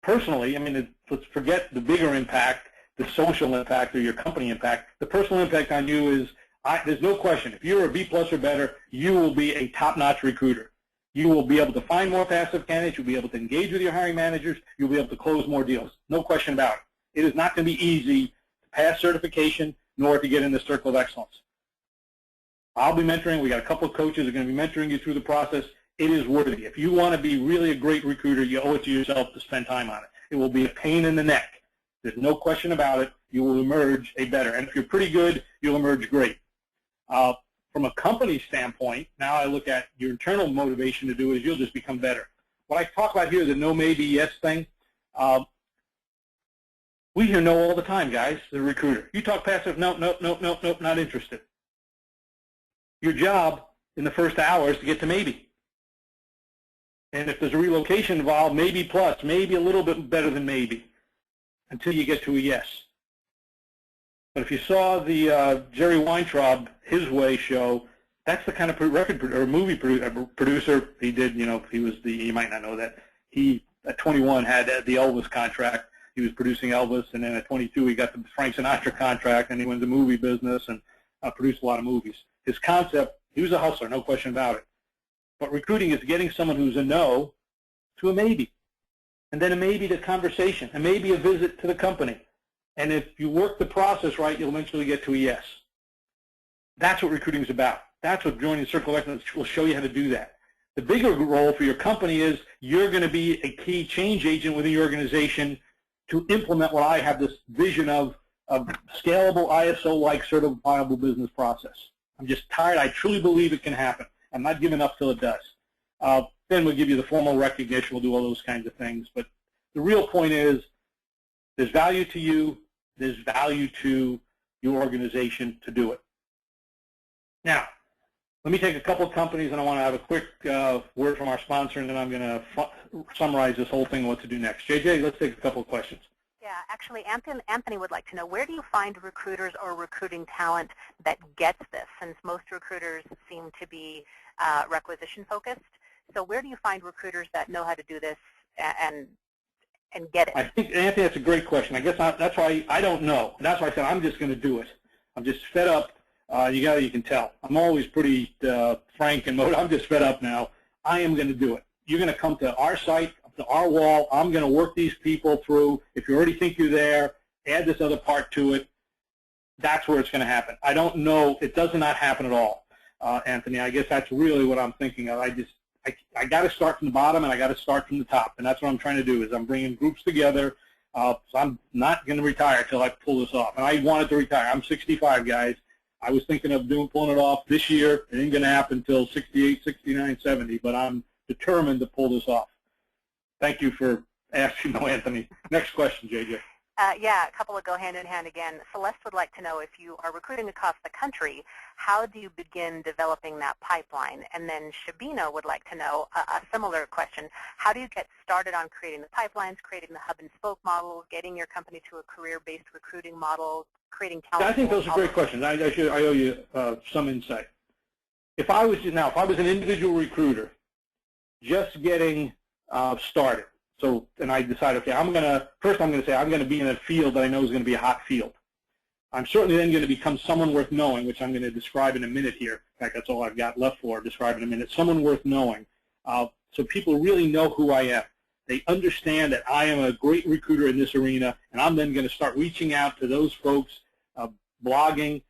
personally, I mean, let's forget the bigger impact, the social impact or your company impact. The personal impact on you is, there's no question. If you're a B+ or better, you will be a top-notch recruiter. You will be able to find more passive candidates. You'll be able to engage with your hiring managers. You'll be able to close more deals. No question about it. It is not going to be easy to pass certification nor to get in the circle of excellence. I'll be mentoring. We got a couple of coaches who are going to be mentoring you through the process. It is worthy. If you want to be really a great recruiter, you owe it to yourself to spend time on it. It will be a pain in the neck. There's no question about it. You will emerge a better. And if you're pretty good, you'll emerge great. From a company standpoint, now I look at your internal motivation to do is you'll just become better. What I talk about here is the no, maybe, yes thing. We hear no all the time, guys, the recruiter. You talk passive, no, not interested. Your job in the first hour is to get to maybe. And if there's a relocation involved, maybe plus, maybe a little bit better than maybe, until you get to a yes. But if you saw the Jerry Weintraub, His Way show, that's the kind of movie producer he did. You know, he was you might not know that. He, at 21, had the Elvis contract. He was producing Elvis, and then at 22, he got the Frank Sinatra contract, and he went into the movie business and produced a lot of movies. His concept, he was a hustler, no question about it. But recruiting is getting someone who's a no to a maybe, and then a maybe to conversation, and maybe a visit to the company. And if you work the process right, you'll eventually get to a yes. That's what recruiting is about. That's what joining the Circle of Excellence will show you how to do that. The bigger role for your company is you're going to be a key change agent within your organization to implement what I have this vision of scalable ISO-like certifiable business process. I'm just tired. I truly believe it can happen. I'm not giving up till it does. Then we'll give you the formal recognition. We'll do all those kinds of things. But the real point is there's value to you. There's value to your organization to do it. Now, let me take a couple of companies, and I want to have a quick word from our sponsor, and then I'm going to summarize this whole thing and what to do next. JJ, let's take a couple of questions. Yeah, actually, Anthony would like to know, where do you find recruiters or recruiting talent that gets this, since most recruiters seem to be requisition focused? So where do you find recruiters that know how to do this and get it? I think, Anthony, that's a great question. I guess that's why I don't know. That's why I said I'm just going to do it. I'm just fed up. You can tell. I'm always pretty frank and I'm just fed up now. I am going to do it. You're going to come to our site, to our wall. I'm going to work these people through. If you already think you're there, add this other part to it. That's where it's going to happen. I don't know. It does not happen at all, Anthony. I guess that's really what I'm thinking of. I got to start from the bottom, and I got to start from the top, and that's what I'm trying to do. Is I'm bringing groups together. So I'm not going to retire until I pull this off. And I wanted to retire. I'm 65, guys. I was thinking of pulling it off this year. It ain't going to happen until 68, 69, 70, but I'm determined to pull this off. Thank you for asking, Anthony. Next question, JJ. Yeah, a couple of go hand in hand again. Celeste would like to know, if you are recruiting across the country, how do you begin developing that pipeline? And then Shabina would like to know a similar question. How do you get started on creating the pipelines, creating the hub and spoke model, getting your company to a career-based recruiting model, creating talent? I think those are great questions. I owe you some insight. If I was an individual recruiter just getting started, and I decide, okay, first I'm going to say I'm going to be in a field that I know is going to be a hot field. I'm certainly then going to become someone worth knowing, which I'm going to describe in a minute here. In fact, that's all I've got left for, describe in a minute. Someone worth knowing. So people really know who I am. They understand that I am a great recruiter in this arena, and I'm then going to start reaching out to those folks, blogging,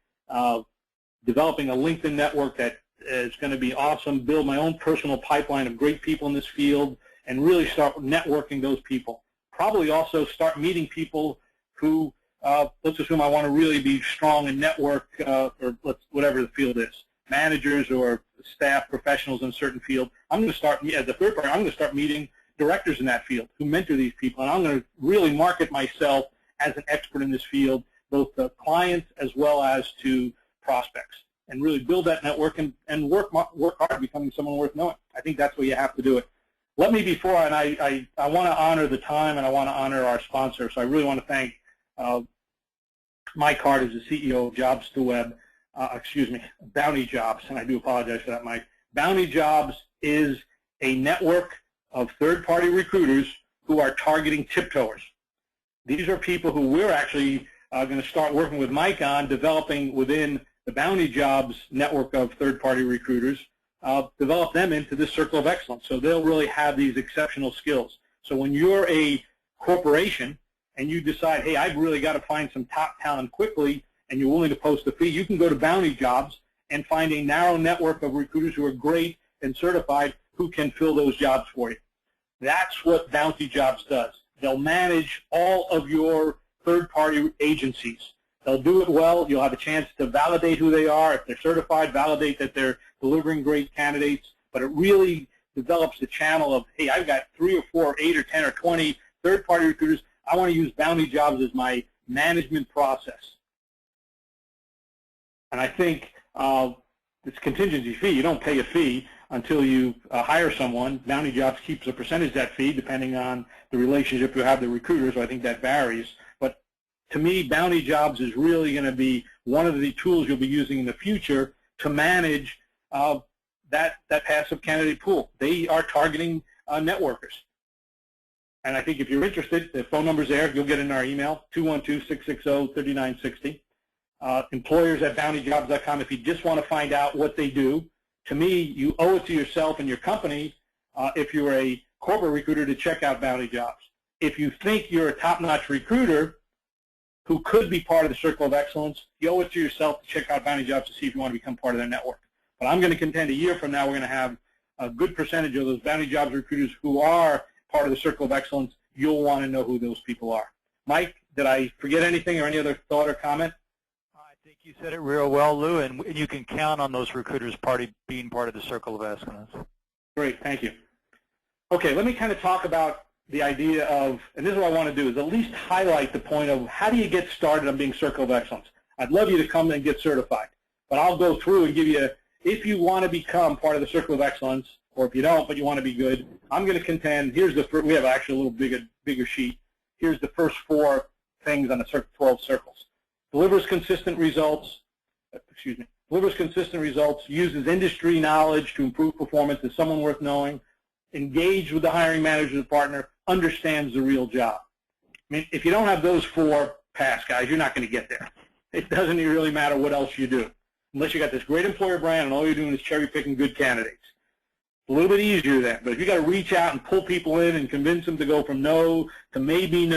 developing a LinkedIn network that is going to be awesome, build my own personal pipeline of great people in this field, and really start networking those people. Probably also start meeting people who, let's assume I want to really be strong in network, or whatever the field is, managers or staff professionals in a certain field. I'm going to start, as a third party, I'm going to start meeting directors in that field who mentor these people, and I'm going to really market myself as an expert in this field, both to clients as well as to prospects, and really build that network and work hard becoming someone worth knowing. I think that's what you have to do it. Let me, I want to honor the time, and I want to honor our sponsor, so I really want to thank Mike Hart, who's the CEO of Bounty Jobs, and I do apologize for that, Mike. Bounty Jobs is a network of third-party recruiters who are targeting tiptoers. These are people who we're actually going to start working with Mike on developing within the Bounty Jobs network of third-party recruiters, develop them into this circle of excellence. So they'll really have these exceptional skills. So when you're a corporation and you decide, hey, I've really got to find some top talent quickly, and you're willing to post a fee, you can go to Bounty Jobs and find a narrow network of recruiters who are great and certified who can fill those jobs for you. That's what Bounty Jobs does. They'll manage all of your third-party agencies. They'll do it well. You'll have a chance to validate who they are. If they're certified, validate that they're delivering great candidates. But it really develops the channel of, hey, I've got 3 or 4, 8 or 10 or 20 third-party recruiters. I want to use Bounty Jobs as my management process. And I think it's contingency fee. You don't pay a fee until you hire someone. Bounty Jobs keeps a percentage of that fee depending on the relationship you have with the recruiter, so I think that varies. But to me, Bounty Jobs is really going to be one of the tools you'll be using in the future to manage that passive candidate pool. They are targeting networkers. And I think if you're interested, the phone number's there. You'll get in our email, 212-660-3960. Employers@bountyjobs.com. If you just want to find out what they do, to me, you owe it to yourself and your company, if you're a corporate recruiter, to check out Bounty Jobs. If you think you're a top-notch recruiter who could be part of the Circle of Excellence, you owe it to yourself to check out Bounty Jobs to see if you want to become part of their network. But I'm going to contend a year from now we're going to have a good percentage of those Bounty Jobs recruiters who are part of the Circle of Excellence. You'll want to know who those people are. Mike, did I forget anything or any other thought or comment? I think you said it real well, Lou, and you can count on those recruiters being part of the Circle of Excellence. Great, thank you. Okay, let me kind of talk about the idea of, and this is what I want to do, is at least highlight the point of how do you get started on being Circle of Excellence. I'd love you to come and get certified, but I'll go through and give you, if you want to become part of the Circle of Excellence, or if you don't, but you want to be good, I'm going to contend, here's the first, we have actually a little bigger sheet. Here's the first 4 things on the 12 circles. Delivers consistent results, uses industry knowledge to improve performance, is someone worth knowing, engaged with the hiring manager or partner, understands the real job. I mean, if you don't have those 4, pass, guys, you're not going to get there. It doesn't really matter what else you do, unless you got this great employer brand and all you're doing is cherry picking good candidates. A little bit easier then, but if you got to reach out and pull people in and convince them to go from no to maybe,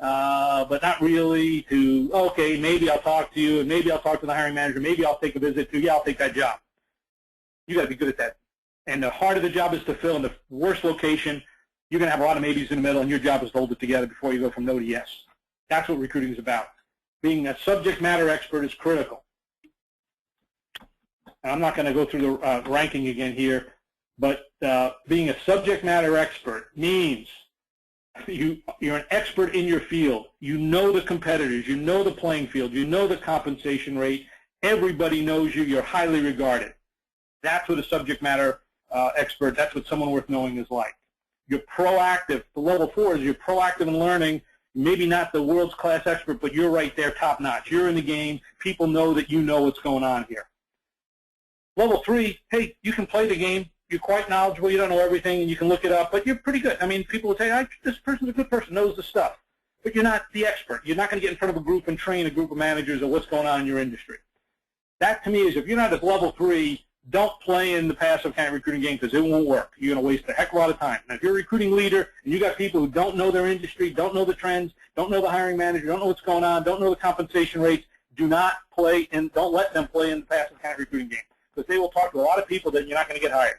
but not really, to okay, maybe I'll talk to you, and maybe I'll talk to the hiring manager, maybe I'll take a visit to, yeah, I'll take that job. You got to be good at that. And the heart of the job is to fill in the worst location. You're going to have a lot of maybes in the middle, and your job is to hold it together before you go from no to yes. That's what recruiting is about. Being a subject matter expert is critical. And I'm not going to go through the ranking again here, but being a subject matter expert means you're an expert in your field. You know the competitors. You know the playing field. You know the compensation rate. Everybody knows you. You're highly regarded. That's what a subject matter expert, that's what someone worth knowing is like. You're proactive. The level 4 is you're proactive in learning. Maybe not the world's class expert, but you're right there top notch. You're in the game. People know that you know what's going on here. Level 3, hey, you can play the game. You're quite knowledgeable. You don't know everything, and you can look it up, but you're pretty good. I mean, people will say, this person's a good person, knows the stuff. But you're not the expert. You're not going to get in front of a group and train a group of managers of what's going on in your industry. That, to me, is if you're not at level 3, don't play in the passive kind of recruiting game because it won't work. You're going to waste a heck of a lot of time. Now, if you're a recruiting leader and you got people who don't know their industry, don't know the trends, don't know the hiring manager, don't know what's going on, don't know the compensation rates, do not play in, don't let them play in the passive kind of recruiting game because they will talk to a lot of people that you're not going to get hired.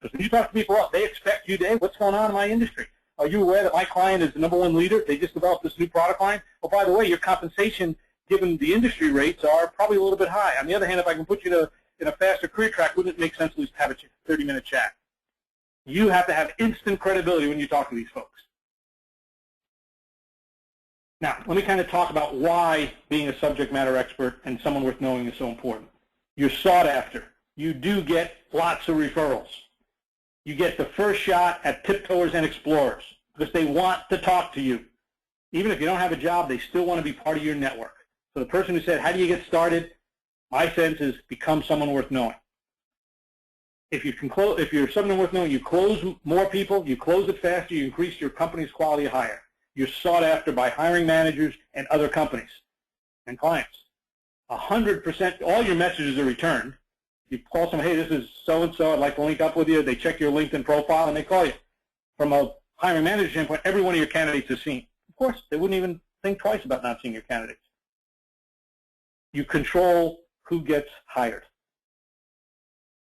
Because when you talk to people up, they expect you to, hey, what's going on in my industry? Are you aware that my client is the #1 leader? They just developed this new product line. Oh, by the way, your compensation, given the industry rates, are probably a little bit high. On the other hand, if I can put you in a faster career track, wouldn't it make sense to at least have a 30-minute chat? You have to have instant credibility when you talk to these folks. Now, let me kind of talk about why being a subject matter expert and someone worth knowing is so important. You're sought after. You do get lots of referrals. You get the first shot at tiptoers and explorers because they want to talk to you. Even if you don't have a job, they still want to be part of your network. So the person who said, how do you get started? My sense is become someone worth knowing. If you're someone worth knowing, you close more people, you close it faster, you increase your company's quality higher. you're sought after by hiring managers and other companies and clients. 100%, all your messages are returned. You call someone, hey, this is so-and-so, I'd like to link up with you. They check your LinkedIn profile, and they call you. From a hiring manager standpoint, every one of your candidates is seen. Of course, they wouldn't even think twice about not seeing your candidates. You control who gets hired.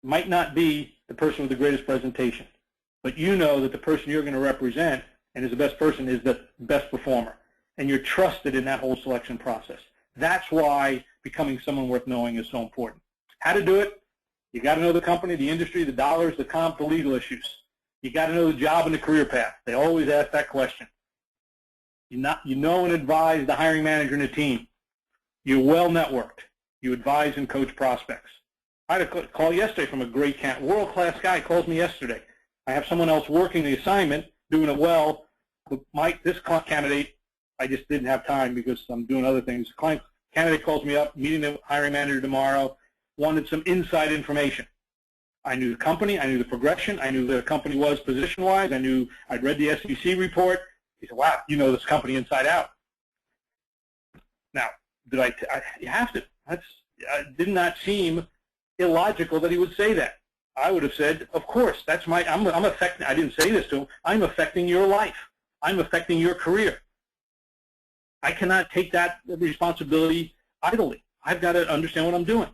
Might not be the person with the greatest presentation, but you know that the person you're going to represent and is the best person is the best performer, and you're trusted in that whole selection process. That's why becoming someone worth knowing is so important. How to do it? You got to know the company, the industry, the dollars, the comp, the legal issues. You got to know the job and the career path. They always ask that question. You know and advise the hiring manager and the team. You're well networked. You advise and coach prospects. I had a call yesterday from a great world-class guy. Calls me yesterday. I have someone else working the assignment, doing it well. This candidate, I just didn't have time because I'm doing other things. Candidate calls me up, meeting the hiring manager tomorrow, wanted some inside information. I knew the company, I knew the progression, I knew where the company was position-wise, I'd read the SEC report. He said, wow, you know this company inside out. Now, you have to. Did not seem illogical that he would say that. I would have said, of course, I'm affecting, I didn't say this to him, I'm affecting your life. I'm affecting your career. I cannot take that responsibility idly. I've got to understand what I'm doing.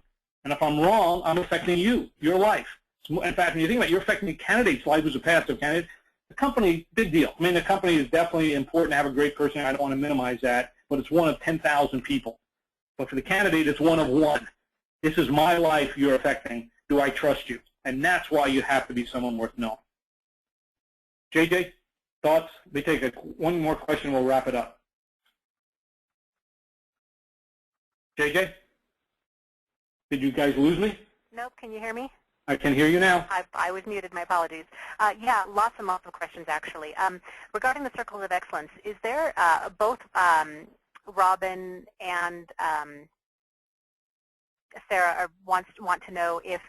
And if I'm wrong, I'm affecting you, your life. In fact, when you think about it, you're affecting the candidate's life who's a passive candidate. The company, big deal. I mean, the company is definitely important to have a great person. I don't want to minimize that, but it's one of 10,000 people. But for the candidate, it's one of one. This is my life you're affecting. Do I trust you? And that's why you have to be someone worth knowing. JJ, thoughts? Let me take one more question. We'll wrap it up. JJ? Did you guys lose me? Nope. Can you hear me? I can hear you now. I was muted. My apologies. Yeah, lots and lots of questions, actually. Regarding the Circles of Excellence, is there both Robin and Sarah want to know if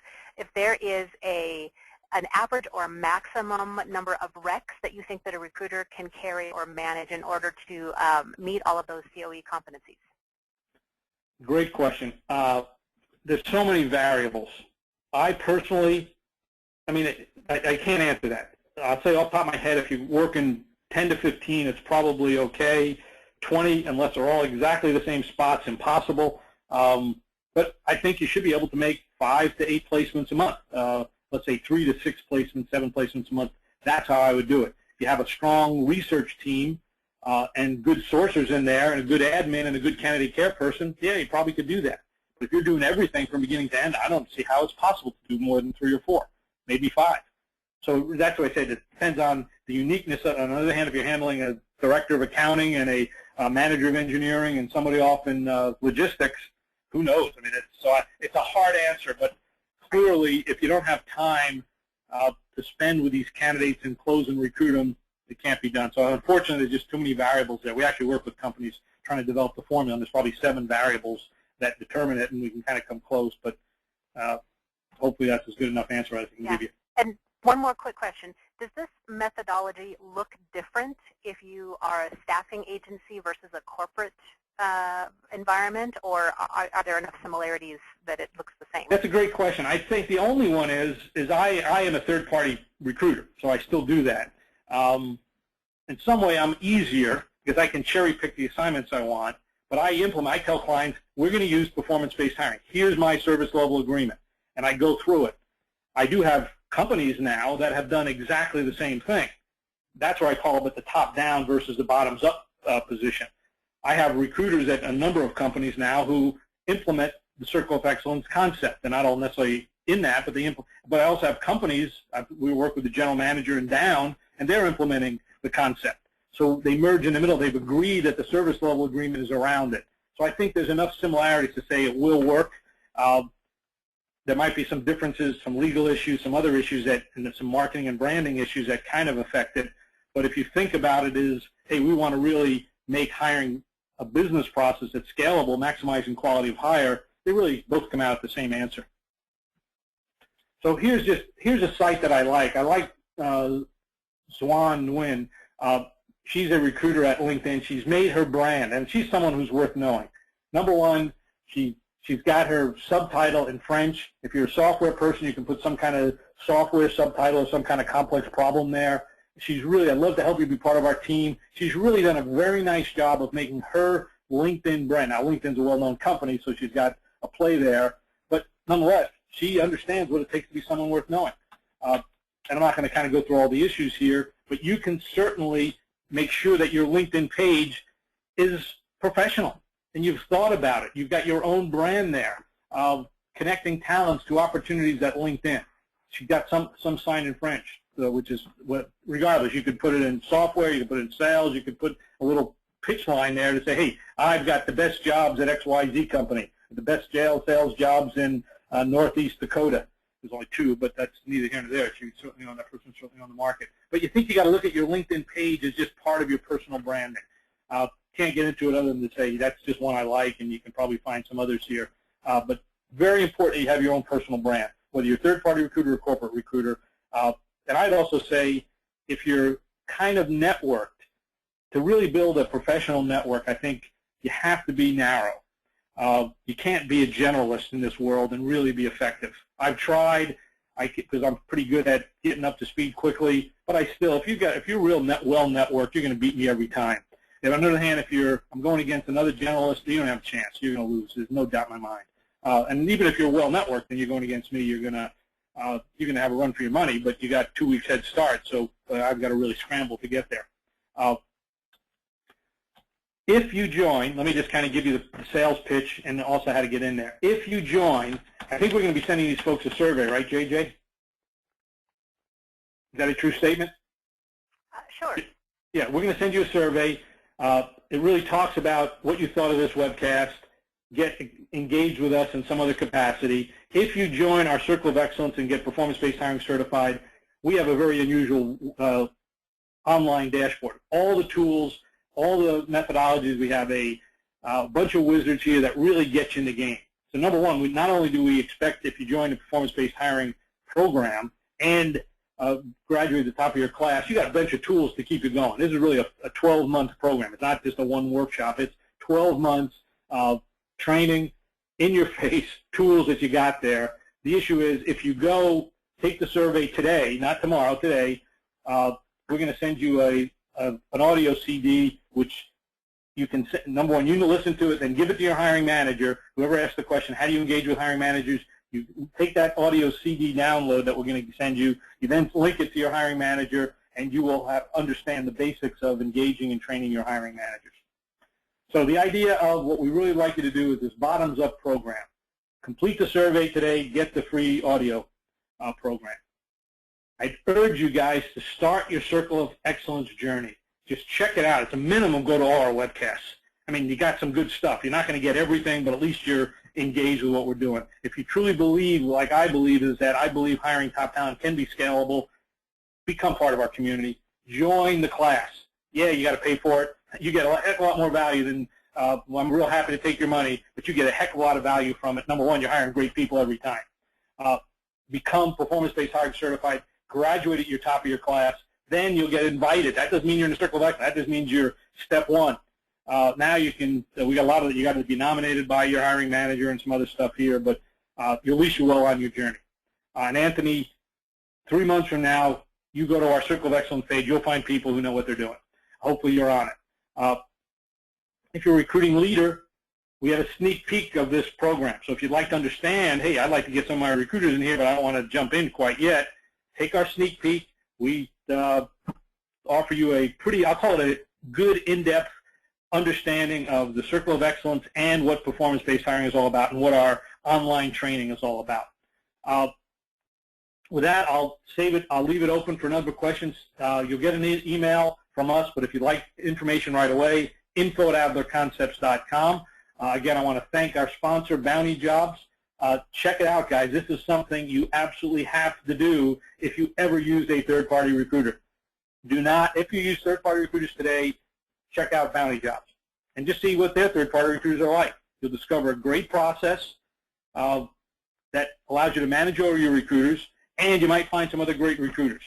there is an average or maximum number of recs that you think that a recruiter can carry or manage in order to meet all of those COE competencies? Great question. There's so many variables. I personally, I can't answer that. I'll say off the top of my head, if you're working 10 to 15, it's probably okay. 20, unless they're all exactly the same spots, impossible. But I think you should be able to make 5 to 8 placements a month. Let's say 3 to 6 placements, 7 placements a month. That's how I would do it. If you have a strong research team and good sourcers in there and a good admin and a good candidate care person, yeah, you probably could do that. But if you're doing everything from beginning to end, I don't see how it's possible to do more than 3 or 4, maybe 5. So that's what I said. It depends on the uniqueness. On the other hand, if you're handling a director of accounting and a manager of engineering and somebody off in logistics, who knows? It's a hard answer, but clearly, if you don't have time to spend with these candidates and close and recruit them, it can't be done. So unfortunately, there's just too many variables there. We actually work with companies trying to develop the formula, and there's probably 7 variables that determine it, and we can kind of come close. But hopefully, that's as good enough answer as I can give you. And one more quick question. Does this methodology look different if you are a staffing agency versus a corporate environment, or are there enough similarities that it looks the same? That's a great question. I think the only one is I am a third-party recruiter, so I still do that. In some way, I'm easier because I can cherry-pick the assignments I want, but I tell clients, we're going to use performance-based hiring. Here's my service level agreement, and I go through it. I do have companies now that have done exactly the same thing. That's where I call it the top-down versus the bottoms-up position. I have recruiters at a number of companies now who implement the Circle of Excellence concept. They're not all necessarily in that, but I also have companies, we work with the general manager and down, and they're implementing the concept. So they merge in the middle. They've agreed that the service level agreement is around it. So I think there's enough similarities to say it will work. There might be some differences, some legal issues, some other issues and some marketing and branding issues that kind of affect it. But if you think about it as, hey, we want to really make hiring a business process that's scalable, maximizing quality of hire, they really both come out at the same answer. So here's a site that I like. I like Xuan Nguyen. she's a recruiter at LinkedIn. She's made her brand, and she's someone who's worth knowing. Number one, she's got her subtitle in French. If you're a software person, you can put some kind of software subtitle or some kind of complex problem there. She's really, I'd love to help you be part of our team. She's really done a very nice job of making her LinkedIn brand. Now, LinkedIn's a well-known company, so she's got a play there. But nonetheless, she understands what it takes to be someone worth knowing. And I'm not going to kind of go through all the issues here, but you can certainly make sure that your LinkedIn page is professional. And you've thought about it. You've got your own brand there of connecting talents to opportunities at LinkedIn. She's got some sign in French, which is what, regardless, you could put it in software, you could put it in sales, you could put a little pitch line there to say, hey, I've got the best jobs at XYZ company, the best sales jobs in Northeast Dakota. There's only 2, but that's neither here nor there. She's certainly on that person's certainly on the market. But you think you got to look at your LinkedIn page as just part of your personal branding. Can't get into it other than to say that's just one I like, and you can probably find some others here. But very important you have your own personal brand, whether you're a third-party recruiter or corporate recruiter. And I'd also say if you're kind of networked, to really build a professional network, I think you have to be narrow. You can't be a generalist in this world and really be effective. I've tried, because I'm pretty good at getting up to speed quickly, but I still, if you're real well networked, you're going to beat me every time. And on the other hand, I'm going against another generalist, you don't have a chance. You're going to lose. There's no doubt in my mind. And even if you're well networked and you're going against me, you're going to have a run for your money, but you got 2 weeks head start. So I've got to really scramble to get there. If you join, let me just kind of give you the sales pitch and also how to get in there. If you join, I think we're going to be sending these folks a survey, right, JJ? Is that a true statement? Sure. Yeah, we're going to send you a survey. It really talks about what you thought of this webcast. Get engaged with us in some other capacity. If you join our Circle of Excellence and get performance-based hiring certified, we have a very unusual online dashboard. All the tools, all the methodologies, we have a bunch of wizards here that really get you in the game. So number one, not only do we expect if you join the performance-based hiring program and graduate at the top of your class, you got a bunch of tools to keep you going. This is really a 12-month program. It's not just a one workshop. It's 12 months of training, in your face, tools that you got there. The issue is if you go take the survey today, not tomorrow, today, we're going to send you an audio CD, which you can, number one, you can listen to it, then give it to your hiring manager. Whoever asks the question, how do you engage with hiring managers? You take that audio CD download that we're going to send you. You then link it to your hiring manager, and you will understand the basics of engaging and training your hiring managers. So the idea of what we really like you to do is this bottoms-up program. Complete the survey today, get the free audio program. I urge you guys to start your Circle of Excellence journey. Just check it out. It's a minimum, go to all our webcasts. I mean, you got some good stuff. You're not going to get everything, but at least you're engaged with what we're doing. If you truly believe, like I believe, is that I believe hiring top talent can be scalable, become part of our community. Join the class. Yeah, you got to pay for it. You get a heck of a lot more value than, well, I'm real happy to take your money, but you get a heck of a lot of value from it. Number one, you're hiring great people every time. Become performance-based hiring certified, graduate at your top of your class, then you'll get invited. That doesn't mean you're in the Circle of Excellence. That just means you're step one. Now you can, we got a lot of, you got to be nominated by your hiring manager and some other stuff here, but at least you're well on your journey. And Anthony, 3 months from now, you go to our Circle of Excellence page, you'll find people who know what they're doing. Hopefully you're on it. If you're a recruiting leader, we have a sneak peek of this program. So if you'd like to understand, hey, I'd like to get some of my recruiters in here, but I don't want to jump in quite yet, take our sneak peek. We offer you a pretty, I'll call it a good in-depth understanding of the Circle of Excellence and what performance-based hiring is all about and what our online training is all about. With that, I'll save it. I'll leave it open for number of questions. You'll get an email from us, but if you'd like information right away, info@adlerconcepts.com. Again, I want to thank our sponsor, Bounty Jobs. Check it out, guys. This is something you absolutely have to do if you ever use a third-party recruiter. Do not, if you use third-party recruiters today, check out Bounty Jobs and just see what their third-party recruiters are like. You'll discover a great process that allows you to manage over your recruiters, and you might find some other great recruiters,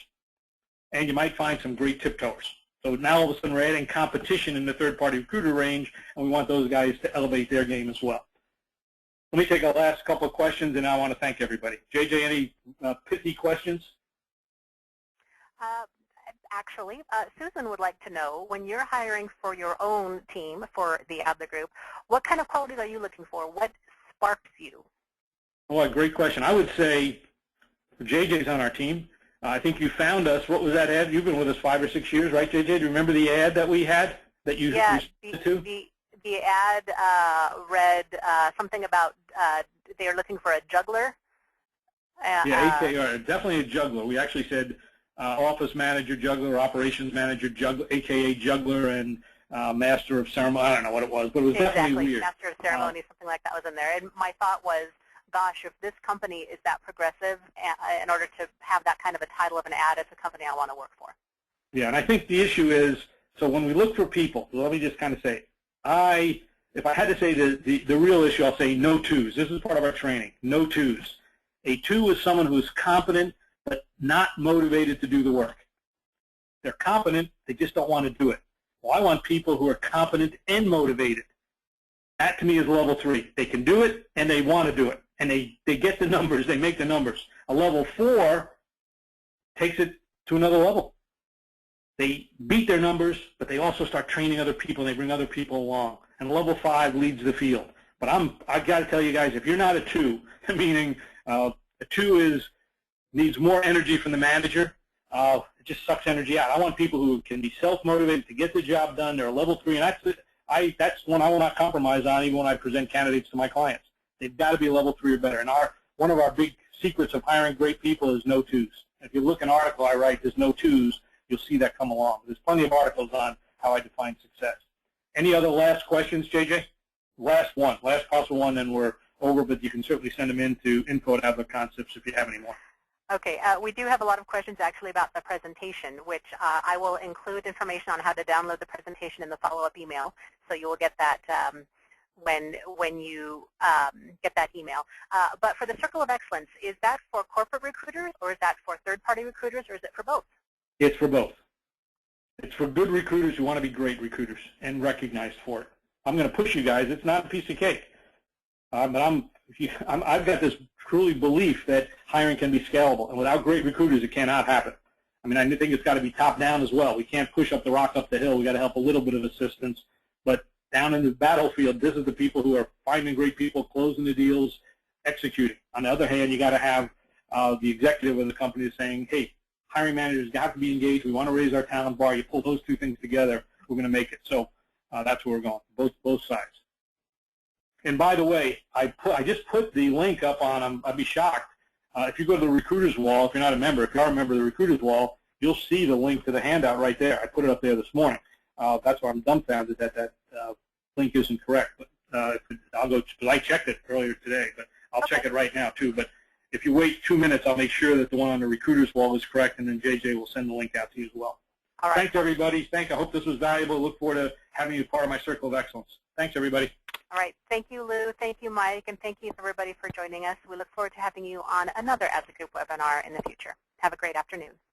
and you might find some great tiptoers. So now all of a sudden we're adding competition in the third-party recruiter range, and we want those guys to elevate their game as well. Let me take a last couple of questions, and I want to thank everybody. JJ, any pithy questions? Actually, Susan would like to know, when you're hiring for your own team, for the Adler Group, what kind of qualities are you looking for? What sparks you? Well, great question. I would say JJ's on our team. I think you found us. What was that ad? You've been with us 5 or 6 years, right, JJ? Do you remember the ad that we had that you responded to? The ad read something about they are looking for a juggler. Yeah, AKR, definitely a juggler. We actually said office manager, juggler, operations manager, juggler, AKA juggler, and master of ceremony. I don't know what it was, but it was definitely weird. Master of ceremony, something like that was in there. And my thought was, gosh, if this company is that progressive, in order to have that kind of a title of an ad, it's a company I want to work for. Yeah, and I think the issue is, so when we look for people, let me just kind of say, if I had to say the real issue, I'll say no twos. This is part of our training, no twos. A two is someone who is competent but not motivated to do the work. They're competent, they just don't want to do it. Well, I want people who are competent and motivated. That to me is level 3. They can do it and they want to do it. And they get the numbers, they make the numbers. A level 4 takes it to another level. They beat their numbers, but they also start training other people and they bring other people along. And level 5 leads the field. But I've got to tell you guys, if you're not a 2, meaning a 2 needs more energy from the manager, it just sucks energy out. I want people who can be self-motivated to get the job done. They're a level 3, and that's one I will not compromise on even when I present candidates to my clients. They've got to be a level 3 or better. And one of our big secrets of hiring great people is no 2s. If you look at an article I write, there's no 2s, you'll see that come along. There's plenty of articles on how I define success. Any other last questions, JJ? Last possible one, then we're over, but you can certainly send them into info@adlerconcepts if you have any more. Okay, we do have a lot of questions actually about the presentation, which I will include information on how to download the presentation in the follow-up email, so you will get that when you get that email. But for the Circle of Excellence, is that for corporate recruiters, or is that for third-party recruiters, or is it for both? It's for both. It's for good recruiters who want to be great recruiters and recognized for it. I'm going to push you guys. It's not a piece of cake. But I've got this truly belief that hiring can be scalable, and without great recruiters, it cannot happen. I mean, I think it's got to be top-down as well. We can't push up the rock up the hill. We've got to help a little bit of assistance. But down in the battlefield, this is the people who are finding great people, closing the deals, executing. On the other hand, you got to have the executive of the company saying, hey, hiring managers have to be engaged. We want to raise our talent bar. You pull those two things together, we're going to make it. So that's where we're going, both sides. And by the way, I just put the link up on, I'd be shocked. If you go to the recruiter's wall, if you're not a member, if you are a member of the recruiter's wall, you'll see the link to the handout right there. I put it up there this morning. That's why I'm dumbfounded that link isn't correct. But I'll go, because I checked it earlier today, but I'll check it right now too. But if you wait 2 minutes, I'll make sure that the one on the recruiter's wall is correct, and then JJ will send the link out to you as well. All right. Thanks, everybody. I hope this was valuable. Look forward to having you part of my Circle of Excellence. Thanks, everybody. All right. Thank you, Lou. Thank you, Mike. And thank you, everybody, for joining us. We look forward to having you on another Adler Group webinar in the future. Have a great afternoon.